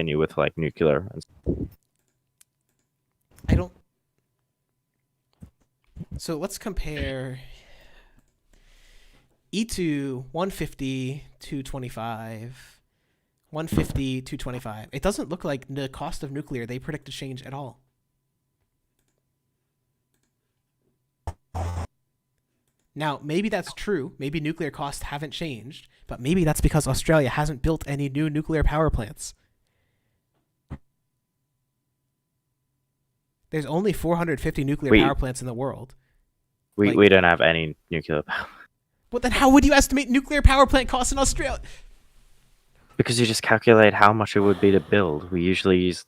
continue with like nuclear. I don't. So let's compare E2 150 225 150 225. It doesn't look like the cost of nuclear they predict to change at all. Now, maybe that's true. Maybe nuclear costs haven't changed, but maybe that's because Australia hasn't built any new nuclear power plants. There's only 450 nuclear power plants in the world. We don't have any nuclear power. But then how would you estimate nuclear power plant costs in Australia? Because you just calculate how much it would be to build. We usually use...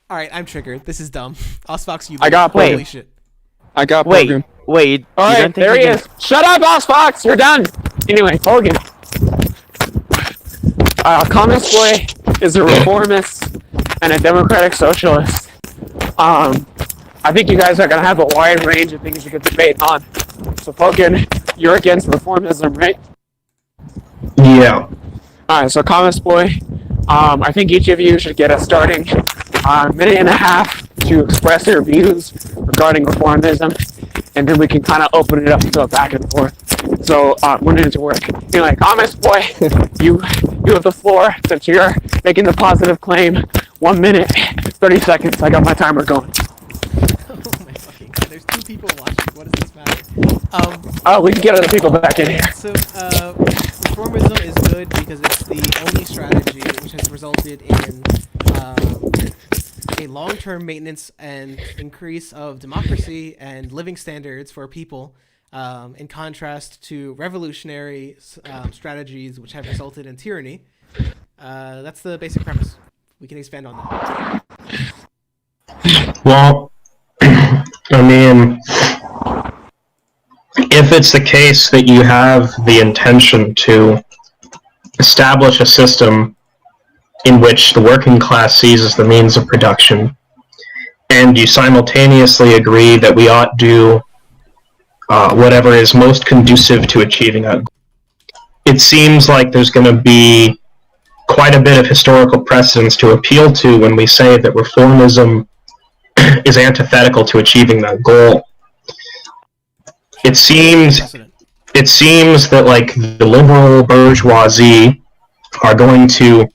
All right, I'm triggered. This is dumb. Osfox, you... I got Pogan. Holy shit. I got Pogan. Wait. All right, there he is. Shut up, Osfox. You're done. Anyway, Pogan. Communist Boy is a reformist and a democratic socialist. I think you guys are going to have a wide range of things you could debate on. So, Pogan, you're against reformism, right? Yeah. Alright, so Communist Boy, I think each of you should get a starting minute and a half to express your views regarding reformism, and then we can kind of open it up to a back and forth. So, when it is work. Anyway, Communist Boy, you have the floor since you're making the positive claim. 1 minute, 30 seconds. I got my timer going. Oh my fucking god, there's 2 people watching. What does this matter? We can get other people back in here. So, reformism is good because it's the only strategy which has resulted in a long-term maintenance and increase of democracy and living standards for people, in contrast to revolutionary strategies which have resulted in tyranny. That's the basic premise. We can expand on that. Well, I mean, if it's the case that you have the intention to establish a system in which the working class seizes the means of production, and you simultaneously agree that we ought do whatever is most conducive to achieving that, it seems like there's going to be quite a bit of historical precedence to appeal to when we say that reformism is antithetical to achieving that goal. It seems that like the liberal bourgeoisie are going to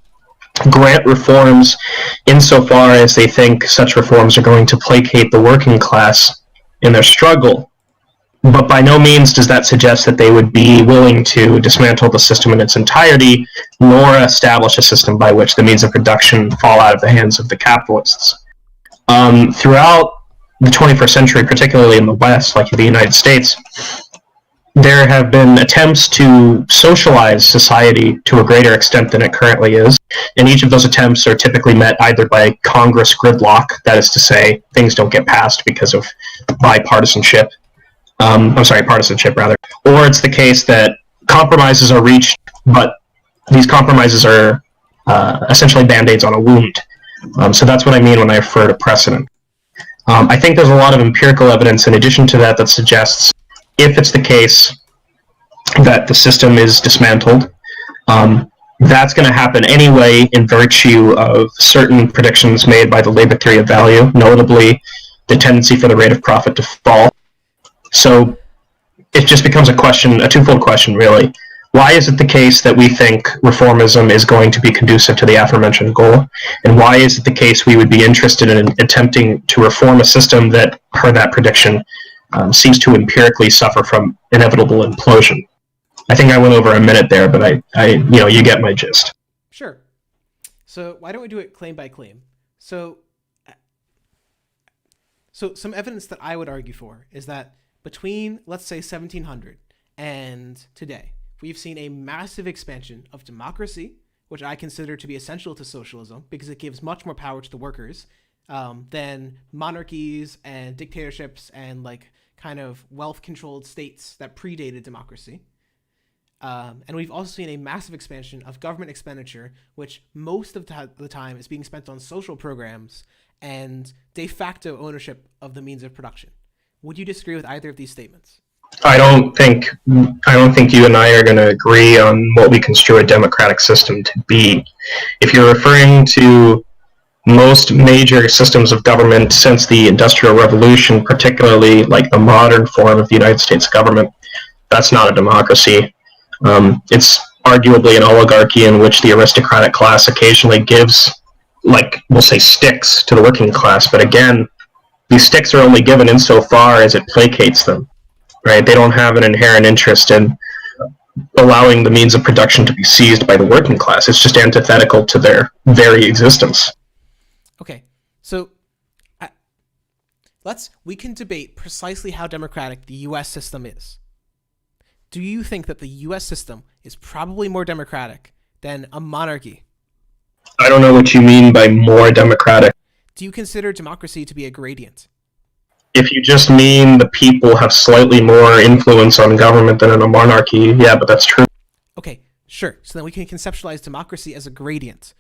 grant reforms insofar as they think such reforms are going to placate the working class in their struggle. But by no means does that suggest that they would be willing to dismantle the system in its entirety, nor establish a system by which the means of production fall out of the hands of the capitalists. Throughout the 21st century, particularly in the West, like the United States, there have been attempts to socialize society to a greater extent than it currently is, and each of those attempts are typically met either by Congress gridlock, that is to say, things don't get passed because of bipartisanship, partisanship rather, or it's the case that compromises are reached, but these compromises are essentially band-aids on a wound. So that's what I mean when I refer to precedent. I think there's a lot of empirical evidence in addition to that that suggests if it's the case that the system is dismantled, that's going to happen anyway in virtue of certain predictions made by the labor theory of value, notably the tendency for the rate of profit to fall. So it just becomes a twofold question, really. Why is it the case that we think reformism is going to be conducive to the aforementioned goal? And why is it the case we would be interested in attempting to reform a system that, per that prediction, seems to empirically suffer from inevitable implosion? I think I went over a minute there, but you get my gist. Sure. So why don't we do it claim by claim? So some evidence that I would argue for is that between, let's say, 1700 and today, we've seen a massive expansion of democracy, which I consider to be essential to socialism because it gives much more power to the workers than monarchies and dictatorships and like kind of wealth-controlled states that predated democracy. And we've also seen a massive expansion of government expenditure, which most of the time is being spent on social programs and de facto ownership of the means of production. Would you disagree with either of these statements? I don't think you and I are going to agree on what we construe a democratic system to be. If you're referring to most major systems of government since the Industrial Revolution, particularly like the modern form of the United States government, that's not a democracy. It's arguably an oligarchy in which the aristocratic class occasionally gives, like, we'll say, sticks to the working class. But again, these sticks are only given insofar as it placates them, right? They don't have an inherent interest in allowing the means of production to be seized by the working class. It's just antithetical to their very existence. Okay, so we can debate precisely how democratic the U.S. system is. Do you think that the U.S. system is probably more democratic than a monarchy? I don't know what you mean by more democratic. Do you consider democracy to be a gradient? If you just mean the people have slightly more influence on government than in a monarchy, yeah, but that's true. Okay, sure. So then we can conceptualize democracy as a gradient.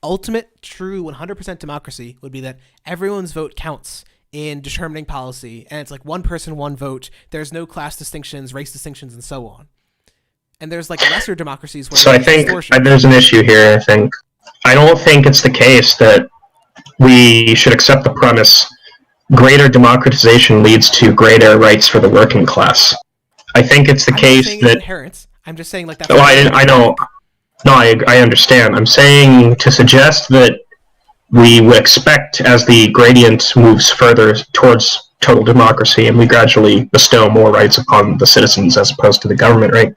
Ultimate, true, 100% democracy would be that everyone's vote counts in determining policy, and it's like one person, one vote. There's no class distinctions, race distinctions, and so on. And there's like lesser democracies where So I think there's an issue here, I think. I don't think it's the case that we should accept the premise greater democratization leads to greater rights for the working class. I think it's the case that... inherent. I'm just saying like that. Oh, I know. No, I understand. I'm saying to suggest that we would expect as the gradient moves further towards total democracy and we gradually bestow more rights upon the citizens as opposed to the government, right?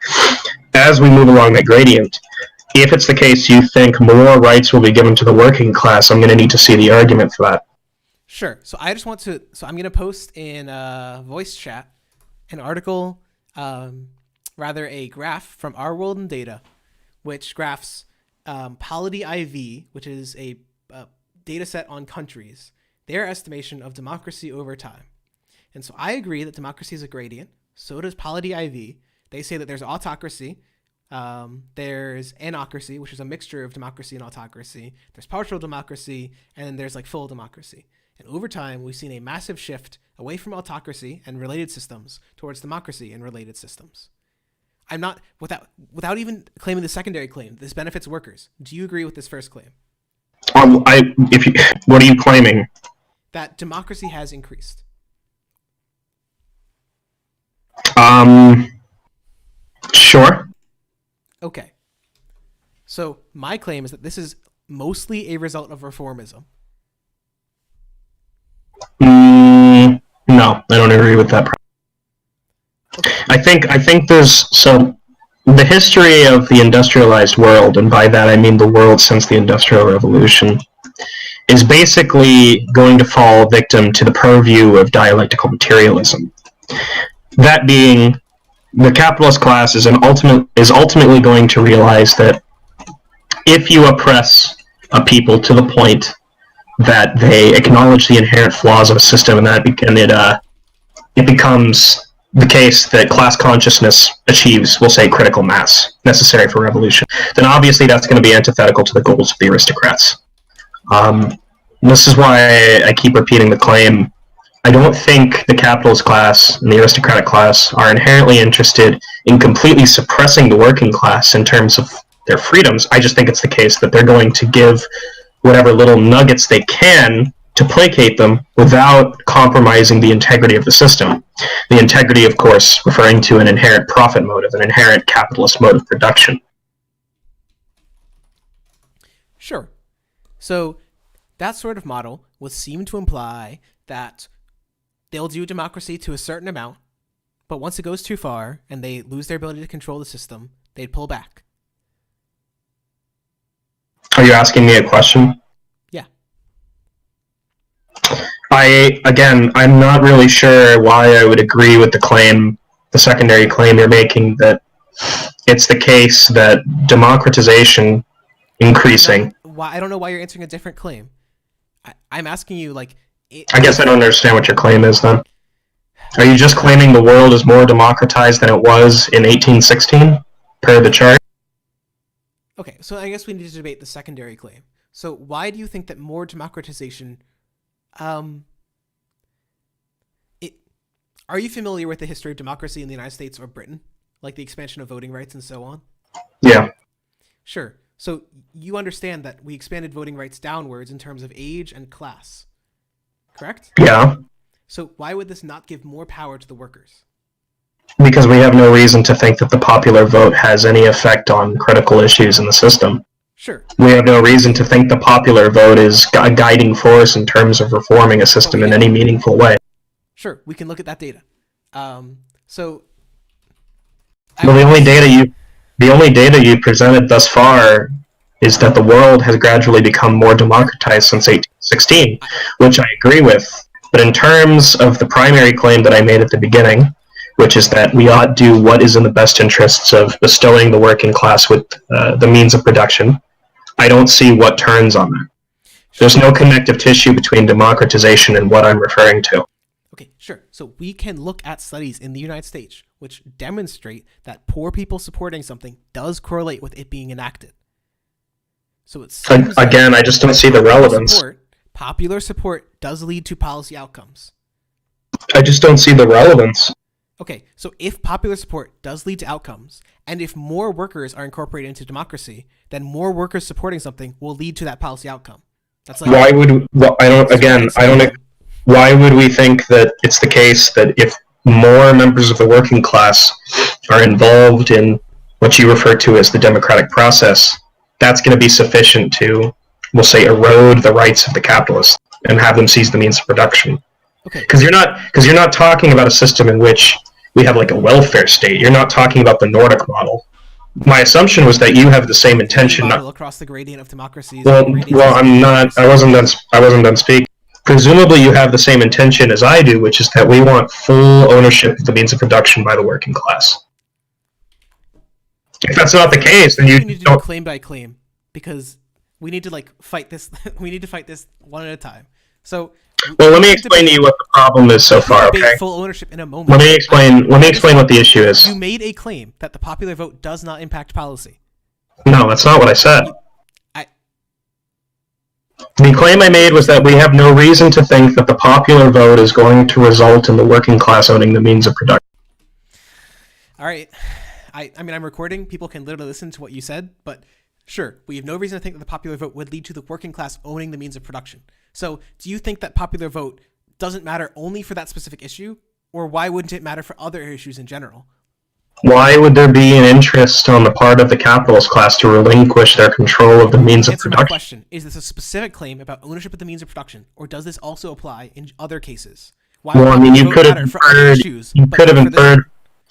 As we move along that gradient, if it's the case you think more rights will be given to the working class, I'm going to need to see the argument for that. Sure. So I'm going to post in voice chat an article, a graph from Our World in Data, which graphs Polity IV, which is a data set on countries, their estimation of democracy over time. And so I agree that democracy is a gradient. So does Polity IV. They say that there's autocracy, there's anocracy, which is a mixture of democracy and autocracy. There's partial democracy, and then there's like full democracy. And over time, we've seen a massive shift away from autocracy and related systems towards democracy and related systems. I'm not, without even claiming the secondary claim, this benefits workers. Do you agree with this first claim? What are you claiming? That democracy has increased. Sure. Okay. So my claim is that this is mostly a result of reformism. No, I don't agree with that. Okay. I think there's the history of the industrialized world, and by that I mean the world since the Industrial Revolution, is basically going to fall victim to the purview of dialectical materialism. That being, the capitalist class is ultimately going to realize that if you oppress a people to the point that they acknowledge the inherent flaws of a system, and it becomes the case that class consciousness achieves, we'll say, critical mass necessary for revolution, then obviously that's going to be antithetical to the goals of the aristocrats. This is why I keep repeating the claim. I don't think the capitalist class and the aristocratic class are inherently interested in completely suppressing the working class in terms of their freedoms. I just think it's the case that they're going to give whatever little nuggets they can to placate them without compromising the integrity of the system. The integrity, of course, referring to an inherent profit motive, an inherent capitalist mode of production. Sure. So that sort of model would seem to imply that they'll do democracy to a certain amount, but once it goes too far and they lose their ability to control the system, they'd pull back. Are you asking me a question? Yeah. I'm not really sure why I would agree with the secondary claim you're making, that it's the case that democratization increasing. I don't know why you're answering a different claim. I'm asking you, like... I guess I don't understand what your claim is, then. Are you just claiming the world is more democratized than it was in 1816, per the chart? Okay, so I guess we need to debate the secondary claim. So why do you think that more democratization... Are you familiar with the history of democracy in the United States or Britain? Like the expansion of voting rights and so on? Yeah. Sure. So you understand that we expanded voting rights downwards in terms of age and class, correct? Yeah. So why would this not give more power to the workers? Because we have no reason to think that the popular vote has any effect on critical issues in the system. Sure. We have no reason to think the popular vote is a guiding force in terms of reforming a system in any meaningful way. Sure, we can look at that data. So, Well, the only data you presented thus far is that the world has gradually become more democratized since 1816, which I agree with. But in terms of the primary claim that I made at the beginning, which is that we ought do what is in the best interests of bestowing the working class with the means of production, I don't see what turns on that. There's no connective tissue between democratization and what I'm referring to. Okay, sure. So we can look at studies in the United States which demonstrate that poor people supporting something does correlate with it being enacted. So it seems again, I just don't see the relevance. Popular support does lead to policy outcomes. I just don't see the relevance. Okay, so if popular support does lead to outcomes, and if more workers are incorporated into democracy, then more workers supporting something will lead to that policy outcome. That's like why would we think that it's the case that if more members of the working class are involved in what you refer to as the democratic process, that's going to be sufficient to, we'll say, erode the rights of the capitalists and have them seize the means of production? Okay. Because you're not talking about a system in which we have like a welfare state. You're not talking about the Nordic model. My assumption was that you have the same intention. Model across the gradient of democracies. Well, I'm not. I wasn't done speaking. Presumably, you have the same intention as I do, which is that we want full ownership of the means of production by the working class. If that's not the case, then you need to do claim by claim, because we need to fight this. We need to fight this one at a time. So. Well, let me explain to you what the problem is so far, okay? Full ownership in a moment. Let me explain what the issue is. You made a claim that the popular vote does not impact policy. No, that's not what I said. The claim I made was that we have no reason to think that the popular vote is going to result in the working class owning the means of production. All right. I mean, I'm recording. People can literally listen to what you said, but sure, we have no reason to think that the popular vote would lead to the working class owning the means of production. So do you think that popular vote doesn't matter only for that specific issue, or why wouldn't it matter for other issues in general? Why would there be an interest on the part of the capitalist class to relinquish their control of the means of production? My question. Is this a specific claim about ownership of the means of production, or does this also apply in other cases? Well, I mean, you could have inferred.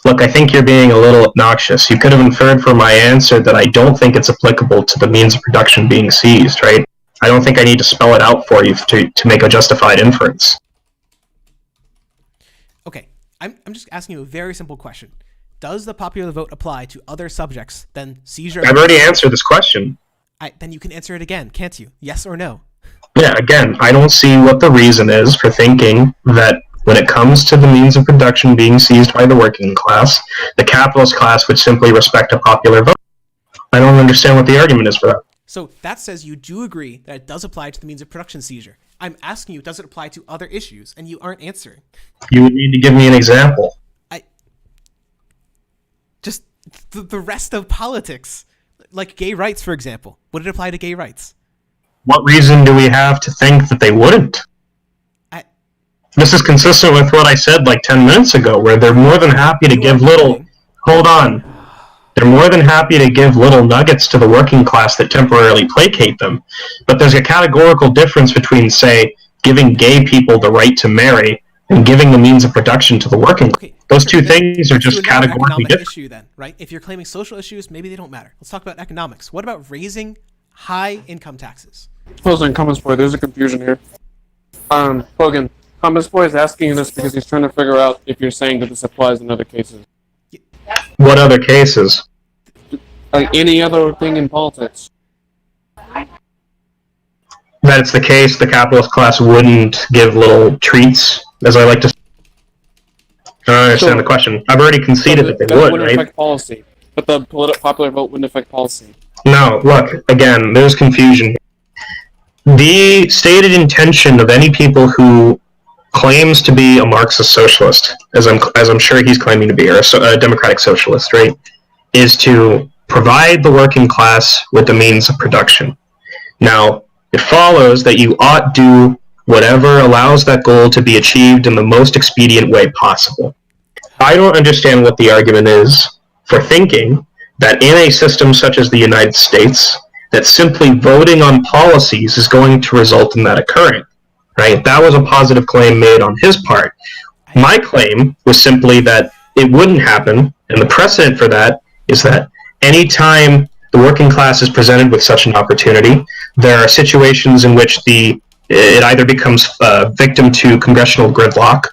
Look, I think you're being a little obnoxious. You could have inferred from my answer that I don't think it's applicable to the means of production being seized, right? I don't think I need to spell it out for you to make a justified inference. Okay, I'm just asking you a very simple question. Does the popular vote apply to other subjects than seizure? I've already answered this question. Then you can answer it again, can't you? Yes or no? Yeah, again, I don't see what the reason is for thinking that when it comes to the means of production being seized by the working class, the capitalist class would simply respect a popular vote. I don't understand what the argument is for that. So that says you do agree that it does apply to the means of production seizure. I'm asking you, does it apply to other issues? And you aren't answering. You would need to give me an example. Just the rest of politics. Like gay rights, for example. Would it apply to gay rights? What reason do we have to think that they wouldn't? This is consistent with what I said like 10 minutes ago, where they're more than happy to give little... Hold on. They're more than happy to give little nuggets to the working class that temporarily placate them. But there's a categorical difference between, say, giving gay people the right to marry and giving the means of production to the working class. Okay, those two things are just categorically different. Issue then, right? If you're claiming social issues, maybe they don't matter. Let's talk about economics. What about raising high income taxes? Closing comments, boy. There's a confusion here. Pogan, comments boy is asking you this because he's trying to figure out if you're saying that this applies in other cases. What other cases? Like any other thing in politics. That it's the case the capitalist class wouldn't give little treats, as I like to say. I don't understand the question. I've already conceded that they would, wouldn't right? Affect policy, but the popular vote wouldn't affect policy. No, look, again, there's confusion here. The stated intention of any people who claims to be a Marxist socialist, as I'm sure he's claiming to be, or a democratic socialist, right, is to provide the working class with the means of production. Now, it follows that you ought do whatever allows that goal to be achieved in the most expedient way possible. I don't understand what the argument is for thinking that in a system such as the United States, that simply voting on policies is going to result in that occurring. Right? That was a positive claim made on his part. My claim was simply that it wouldn't happen, and the precedent for that is that anytime the working class is presented with such an opportunity, there are situations in which it either becomes victim to congressional gridlock,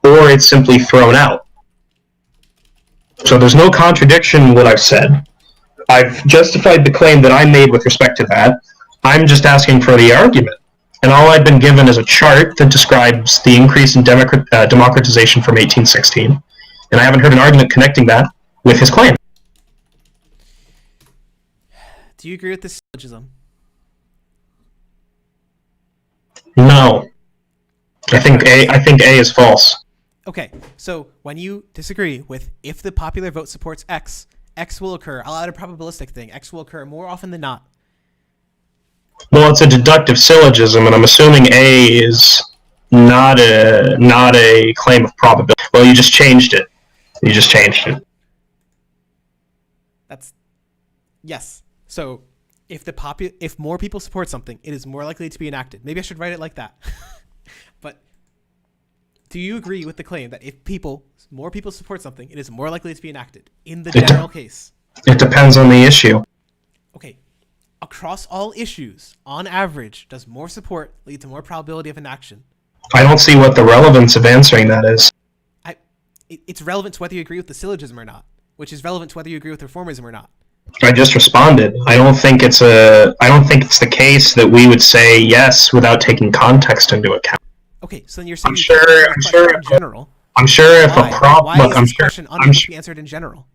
or it's simply thrown out. So there's no contradiction in what I've said. I've justified the claim that I made with respect to that. I'm just asking for the argument. And all I've been given is a chart that describes the increase in democratization from 1816. And I haven't heard an argument connecting that with his claim. Do you agree with this syllogism? No. I think A is false. Okay, so when you disagree with if the popular vote supports X, X will occur. I'll add a probabilistic thing. X will occur more often than not. Well, it's a deductive syllogism, and I'm assuming A is not a claim of probability. Well, you just changed it. That's yes. So if more people support something, it is more likely to be enacted. Maybe I should write it like that. But do you agree with the claim that if more people support something, it is more likely to be enacted in the general case? It depends on the issue. Okay. Across all issues, on average, does more support lead to more probability of enaction? I don't see what the relevance of answering that is. It's relevant to whether you agree with the syllogism or not, which is relevant to whether you agree with reformism or not. I just responded. I don't think it's the case that we would say yes without taking context into account. Okay, so then you're saying in general. I'm sure if why? a problem. Why is this question unable to be answered in general?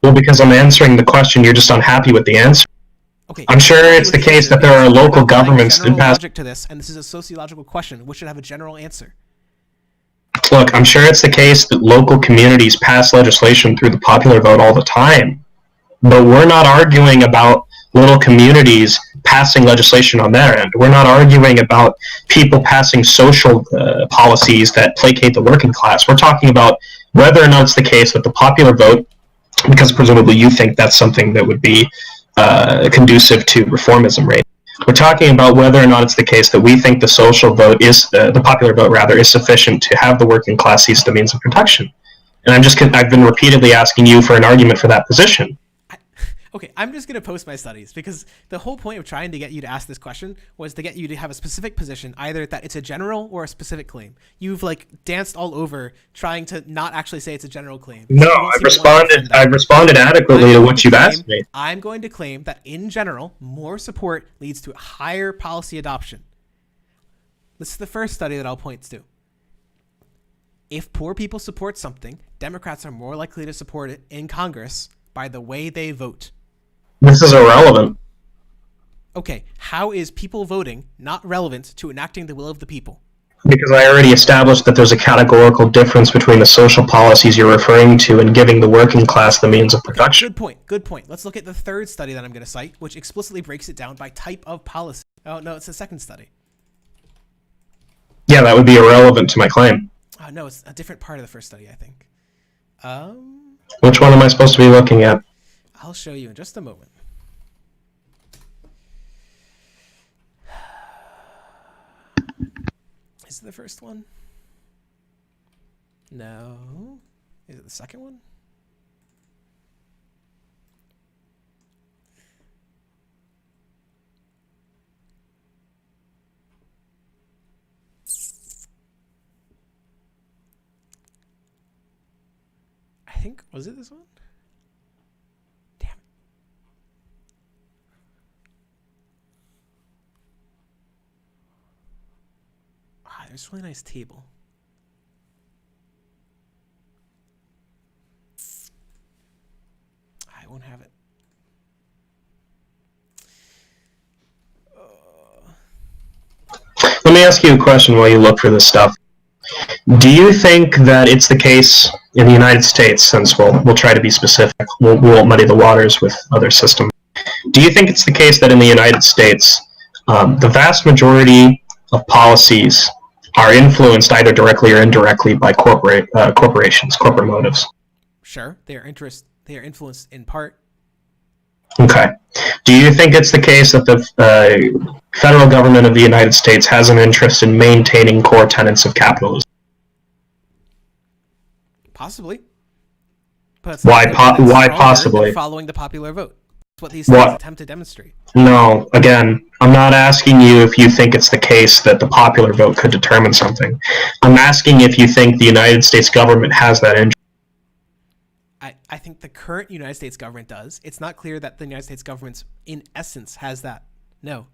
Well, because I'm answering the question, you're just unhappy with the answer. Okay, I'm sure it's the case that there are local governments that pass. Logic to this, and this is a sociological question, which should have a general answer. Look, I'm sure it's the case that local communities pass legislation through the popular vote all the time, but we're not arguing about little communities passing legislation on their end. We're not arguing about people passing social policies that placate the working class. We're talking about whether or not it's the case that the popular vote, because presumably you think that's something that would be conducive to reformism, right? We're talking about whether or not it's the case that we think the social vote is the popular vote rather is sufficient to have the working class seize the means of production. And I've been repeatedly asking you for an argument for that position. Okay, I'm just going to post my studies because the whole point of trying to get you to ask this question was to get you to have a specific position, either that it's a general or a specific claim. You've danced all over trying to not actually say it's a general claim. No, I've responded adequately to what you've asked me. I'm going to claim that in general, more support leads to higher policy adoption. This is the first study that I'll point to. If poor people support something, Democrats are more likely to support it in Congress by the way they vote. This is irrelevant. Okay, how is people voting not relevant to enacting the will of the people? Because I already established that there's a categorical difference between the social policies you're referring to and giving the working class the means of production. Good point. Let's look at the third study that I'm going to cite, which explicitly breaks it down by type of policy. Oh, no, it's the second study. Yeah, that would be irrelevant to my claim. Oh, no, it's a different part of the first study, I think. Which one am I supposed to be looking at? I'll show you in just a moment. Is it the first one? No. Is it the second one? I think, was it this one? Damn it. Ah, there's a really nice table. I won't have it. Let me ask you a question while you look for this stuff. Do you think that it's the case in the United States, since we'll try to be specific, we won't muddy the waters with other systems. Do you think it's the case that in the United States, the vast majority of policies are influenced either directly or indirectly by corporations, corporate motives? Sure, they are influenced in part. Okay. Do you think it's the case that the federal government of the United States has an interest in maintaining core tenets of capitalism? Possibly. But Why possibly? Following the popular vote. That's what these things attempt to demonstrate. No, again, I'm not asking you if you think it's the case that the popular vote could determine something. I'm asking if you think the United States government has that interest. I think the current United States government does. It's not clear that the United States government, in essence, has that. No.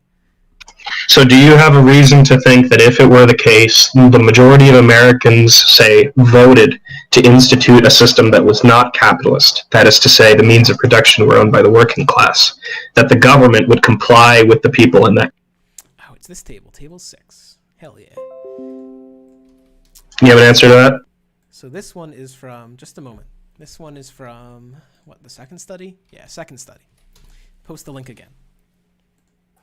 So do you have a reason to think that if it were the case, the majority of Americans, say, voted to institute a system that was not capitalist, that is to say, the means of production were owned by the working class, that the government would comply with the people in that? Oh, it's this table. Table 6. Hell yeah. You have an answer to that? So this one is from, just a moment. This one is from, what, the second study? Yeah, second study. Post the link again.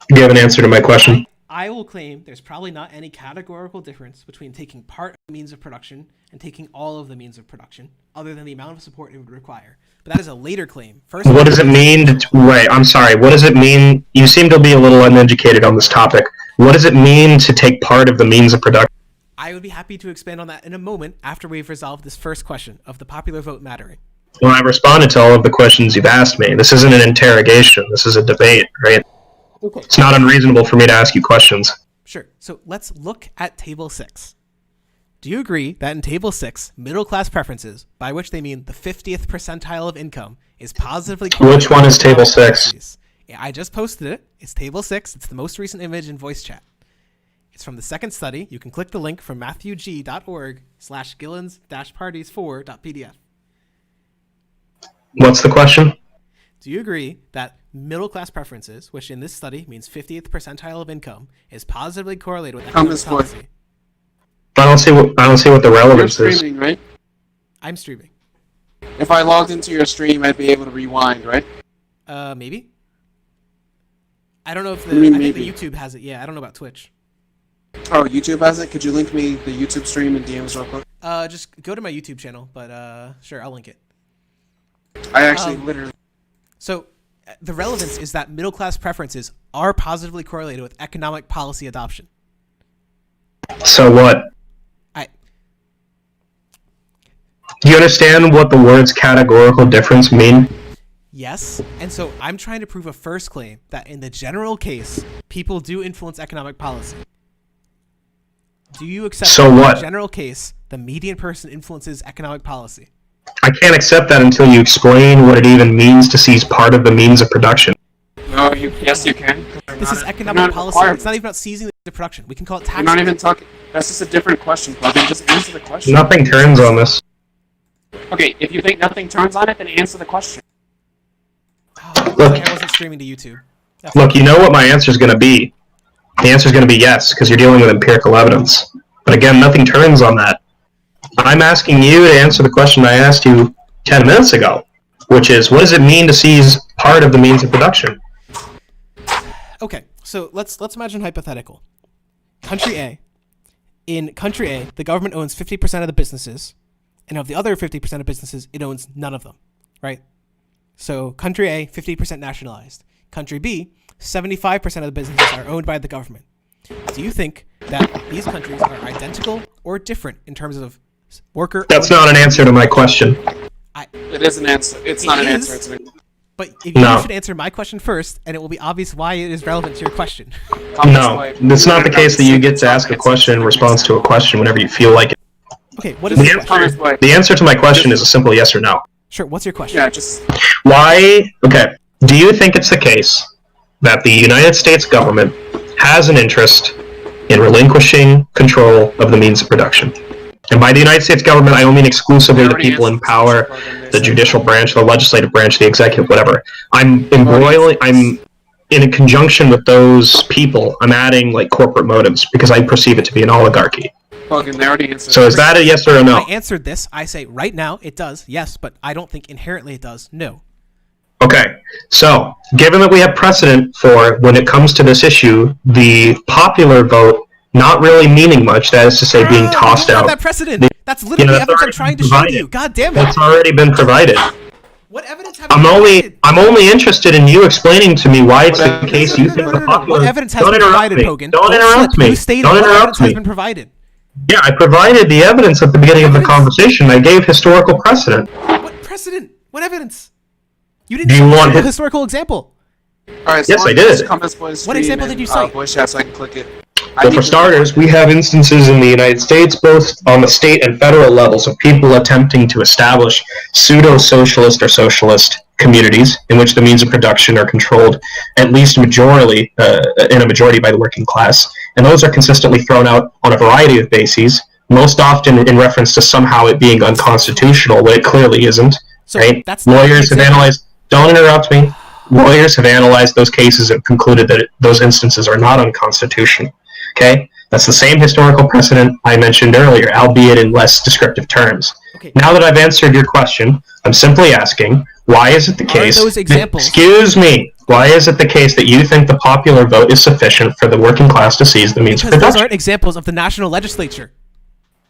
Do you have an answer to my question? I will claim there's probably not any categorical difference between taking part of the means of production and taking all of the means of production, other than the amount of support it would require. But that is a later claim. First, what does it mean wait, I'm sorry. What does it mean? You seem to be a little uneducated on this topic. What does it mean to take part of the means of production? I would be happy to expand on that in a moment after we've resolved this first question of the popular vote mattering. Well, I've responded to all of the questions you've asked me. This isn't an interrogation. This is a debate, right? Okay. It's not unreasonable for me to ask you questions. Sure. So let's look at Table 6. Do you agree that in Table 6, middle-class preferences, by which they mean the 50th percentile of income, is positively correlated? Which one is Table 6? Yeah, I just posted it. It's Table 6. It's the most recent image in voice chat. It's from the second study. You can click the link from matthewg.org/Gillens-parties4.pdf. What's the question? Do you agree that middle-class preferences, which in this study means 50th percentile of income, is positively correlated with economic policy? I don't see what the relevance You're is. streaming, right? I'm streaming. If I logged into your stream, I'd be able to rewind, right? Maybe. I don't know if I think the maybe. YouTube has it. Yeah, I don't know about Twitch. Oh, YouTube has it? Could you link me the YouTube stream in DMs real quick? Just go to my YouTube channel, but sure, I'll link it. I actually literally... So the relevance is that middle-class preferences are positively correlated with economic policy adoption. So what? Do you understand what the words categorical difference mean? Yes, and so I'm trying to prove a first claim that in the general case, people do influence economic policy. Do you accept So that what? in the general case, the median person influences economic policy? I can't accept that until you explain what it even means to seize part of the means of production. No, yes, you can. This is economic policy. It's not even about seizing the production. We can call it tax. We're not even talking... That's just a different question, Pogan. Just answer the question. Nothing turns on this. Okay, if you think nothing turns on it, then answer the question. Oh, Look. I wasn't streaming to YouTube. Look, you know what my answer is going to be. The answer is going to be yes, because you're dealing with empirical evidence. But again, nothing turns on that. I'm asking you to answer the question I asked you 10 minutes ago, which is, what does it mean to seize part of the means of production? Okay, so let's imagine hypothetical. Country A. In Country A, the government owns 50% of the businesses, and of the other 50% of businesses, it owns none of them, right? So Country A, 50% nationalized. Country B, 75% of the businesses are owned by the government. Do you think that these countries are identical or different in terms of worker? That's not an answer to my question. It is an answer. It's not an answer. It's an... But if you should answer my question first, and it will be obvious why it is relevant to your question. No, it's not the case that you get to ask a question in response to a question whenever you feel like it. Okay, what is your question? The answer to my question is a simple yes or no. Sure, what's your question? Yeah, just... Why? Okay. Do you think it's the case that the United States government has an interest in relinquishing control of the means of production? And by the United States government, I don't mean exclusively the people in power, the judicial branch, the legislative branch, the executive, whatever. I'm in a conjunction with those people. I'm adding like corporate motives because I perceive it to be an oligarchy. Pogan, they already answered. So is that a yes or a no? I answered this. I say right now it does, yes, but I don't think inherently it does, no. Okay, so given that we have precedent for, when it comes to this issue, the popular vote not really meaning much, that is to say being tossed out. That precedent. That's literally the evidence I'm trying to show you. God damn it. That's already been provided. What evidence have you provided? I'm only interested in you explaining to me why it's the case you think the popular... What evidence has been provided, Pogan? Don't interrupt me. You stated Don't what interrupt evidence me. has been provided. Yeah, I provided the evidence at the beginning of the conversation. I gave historical precedent. What precedent? What evidence? You didn't Do you show want a it? historical example. Alright, so Yes, I did. What example did you cite? Voice chat so I can click it. Well, for starters, we have instances in the United States, both on the state and federal levels, of people attempting to establish pseudo-socialist or socialist communities in which the means of production are controlled at least majority, in a majority by the working class. And those are consistently thrown out on a variety of bases, most often in reference to somehow it being unconstitutional, when it clearly isn't. So right? that's not Lawyers have analyzed... Don't interrupt me. Lawyers have analyzed those cases and concluded that those instances are not unconstitutional. Okay? That's the same historical precedent I mentioned earlier, albeit in less descriptive terms. Okay. Now that I've answered your question, I'm simply asking, why is it the case... those examples... Excuse me. Why is it the case that you think the popular vote is sufficient for the working class to seize the means of Because those production? aren't examples of the national legislature.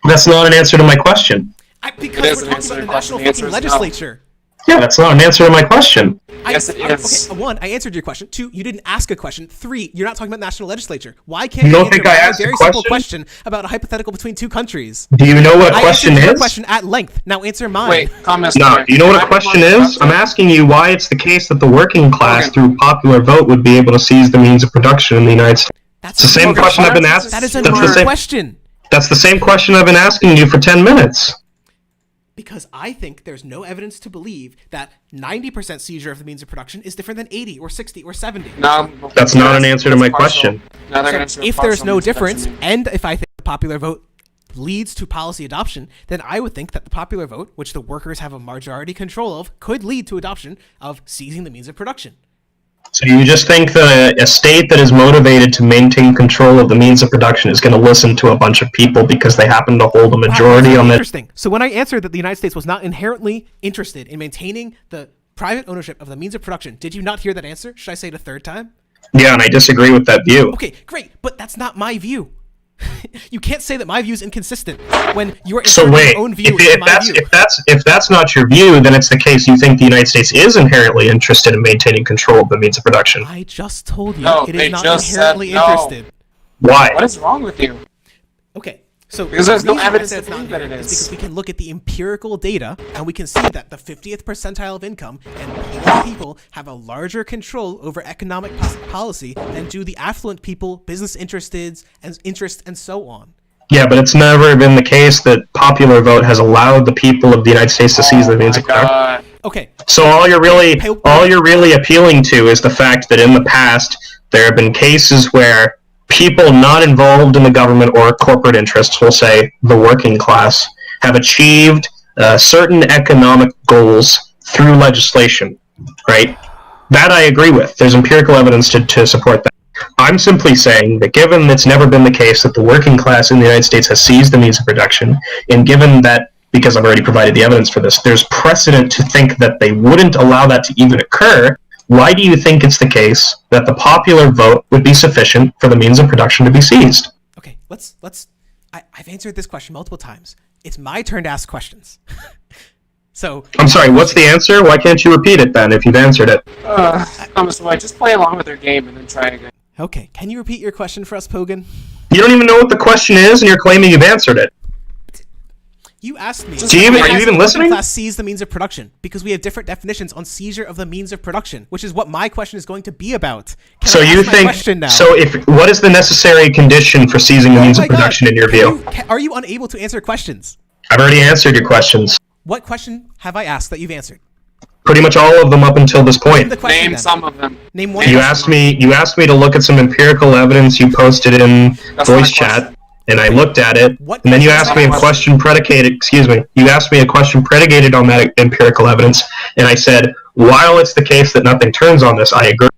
That's not an answer to my question. Because we're talking about the national fucking legislature. Yeah, that's not an answer to my question. Yes, it is. Okay, one, I answered your question. Two, you didn't ask a question. Three, you're not talking about national legislature. Why can't You don't answer think I my asked a very simple question? question about a hypothetical between two countries? Do you know what a question I answered your is? question at length. Now answer mine. Wait, comments. No, do you know what a question is? I'm asking you why it's the case that the working class, through popular vote, would be able to seize the means of production in the United States. That's It's the same question I've been asking. That is a That's the same question. That's the same question I've been asking you for 10 minutes. Because I think there's no evidence to believe that 90% seizure of the means of production is different than 80 or 60 or 70. No, That's not an answer to my question. No, they're gonna So if there's no difference, and if I think the popular vote leads to policy adoption, then I would think that the popular vote, which the workers have a majority control of, could lead to adoption of seizing the means of production. So you just think that a state that is motivated to maintain control of the means of production is going to listen to a bunch of people because they happen to hold a majority on that? Interesting. So when I answered that the United States was not inherently interested in maintaining the private ownership of the means of production, did you not hear that answer? Should I say it a third time? Yeah, and I disagree with that view. Okay, great, but that's not my view. You can't say that my view is inconsistent when you're So inserting wait, your own view if into my view. if that's not your view, then it's the case you think the United States is inherently interested in maintaining control of the means of production. I just told you No, it they is not just inherently said no. interested. Why? What is wrong with you? Okay, so Because there's the no reason I evidence said to it's not believe that it inherent is. because we can look at the empirical data and we can see that the 50th percentile of income and poor people have a larger control over economic policy than do the affluent people, business interested and so on. Yeah, but it's never been the case that popular vote has allowed the people of the United States to seize the means of production. God. Okay, So all you're really appealing to is the fact that in the past there have been cases where people not involved in the government or corporate interests, we'll say the working class, have achieved certain economic goals through legislation, right? That I agree with. There's empirical evidence to support that. I'm simply saying that given it's never been the case that the working class in the United States has seized the means of production, and given that, because I've already provided the evidence for this, there's precedent to think that they wouldn't allow that to even occur, why do you think it's the case that the popular vote would be sufficient for the means of production to be seized? okay, I've answered this question multiple times. It's my turn to ask questions. So I'm sorry, what's the answer? Why can't you repeat it then if you've answered it? Thomas, just play along with their game and then try again. okay, can you repeat your question for us, Pogan? You don't even know what the question is and you're claiming you've answered it. You asked me. Are you even listening? Class seize the means of production because we have different definitions on seizure of the means of production, which is what my question is going to be about. Can So I you ask my think question now? so? What is the necessary condition for seizing the means Oh of my God, production in your view? are you unable to answer questions? I've already answered your questions. What question have I asked that you've answered? Pretty much all of them up until this Name point. the question. Name then. some of them. Name one. You question. asked me to look at some empirical evidence you posted in That's voice my chat, question. and I looked at it. What- And then you that's asked my me a question. question predicated. Excuse me. You asked me a question predicated on that empirical evidence, and I said, while it's the case that nothing turns on this, I agree.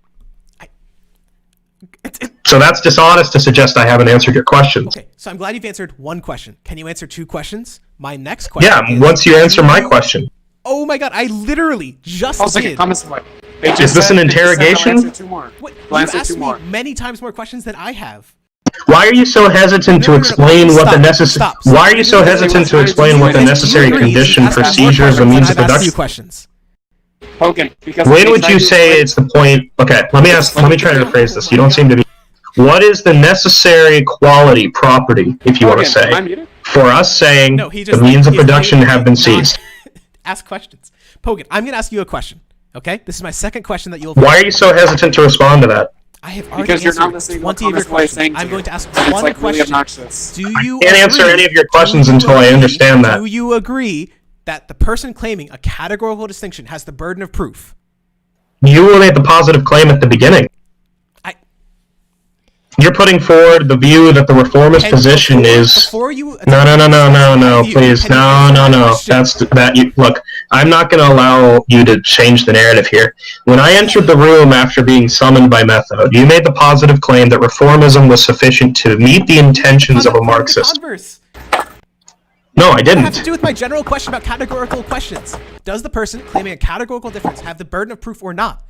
So that's dishonest to suggest I haven't answered your questions. Okay, so I'm glad you've answered one question. Can you answer two questions? My next question. Yeah, is, once you answer my question. Oh my god, I literally just did. Is this an interrogation? What, you asked me many times more questions than I have. Why are you so hesitant to explain what the necessary? Why are you so hesitant to explain what the necessary condition for seizure of the means of production? Questions. Pogan, because When would you say it's the point? Okay, let me try to rephrase this. You don't seem to be. What is the necessary quality, property, if you want to say, for us saying the means of production have been seized? Ask questions. Pogan, I'm going to ask you a question. Okay, this is my second question that you'll. Why are you so hesitant to respond to that? I have already answered 20 of your questions. I'm going to ask one question. Do you can't answer any of your questions until I understand that. Do you agree that the person claiming a categorical distinction has the burden of proof? You made the positive claim at the beginning. You're putting forward the view that the reformist position is. No, please, no. That's that. Look, I'm not going to allow you to change the narrative here. When I entered the room after being summoned by Method, you made the positive claim that reformism was sufficient to meet the intentions of a Marxist. No, I didn't. What does that have to do with my general question about categorical questions? Does the person claiming a categorical difference have the burden of proof or not?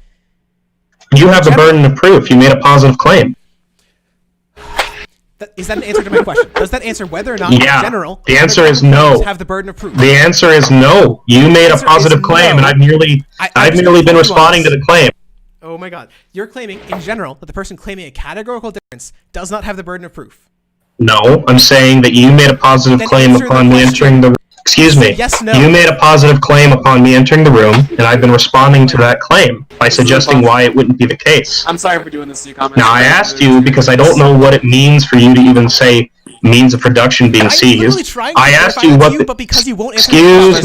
You have the burden of proof. You made a positive claim. Is that an answer to my question? Does that answer whether or not, in general, the answer is no. Have the burden of proof? The answer is no. You made a positive claim, and I've merely been responding to the claim. Oh my god. You're claiming, in general, that the person claiming a categorical difference does not have the burden of proof. No, I'm saying that you made a positive claim upon me entering the... Excuse me. Yes, no. You made a positive claim upon me entering the room, and I've been responding to that claim by suggesting why it wouldn't be the case. I'm sorry for doing this to you, comment. Now, I asked you because I don't know what it means for you to even say means of production being seized. I asked you what but because you won't answer Excuse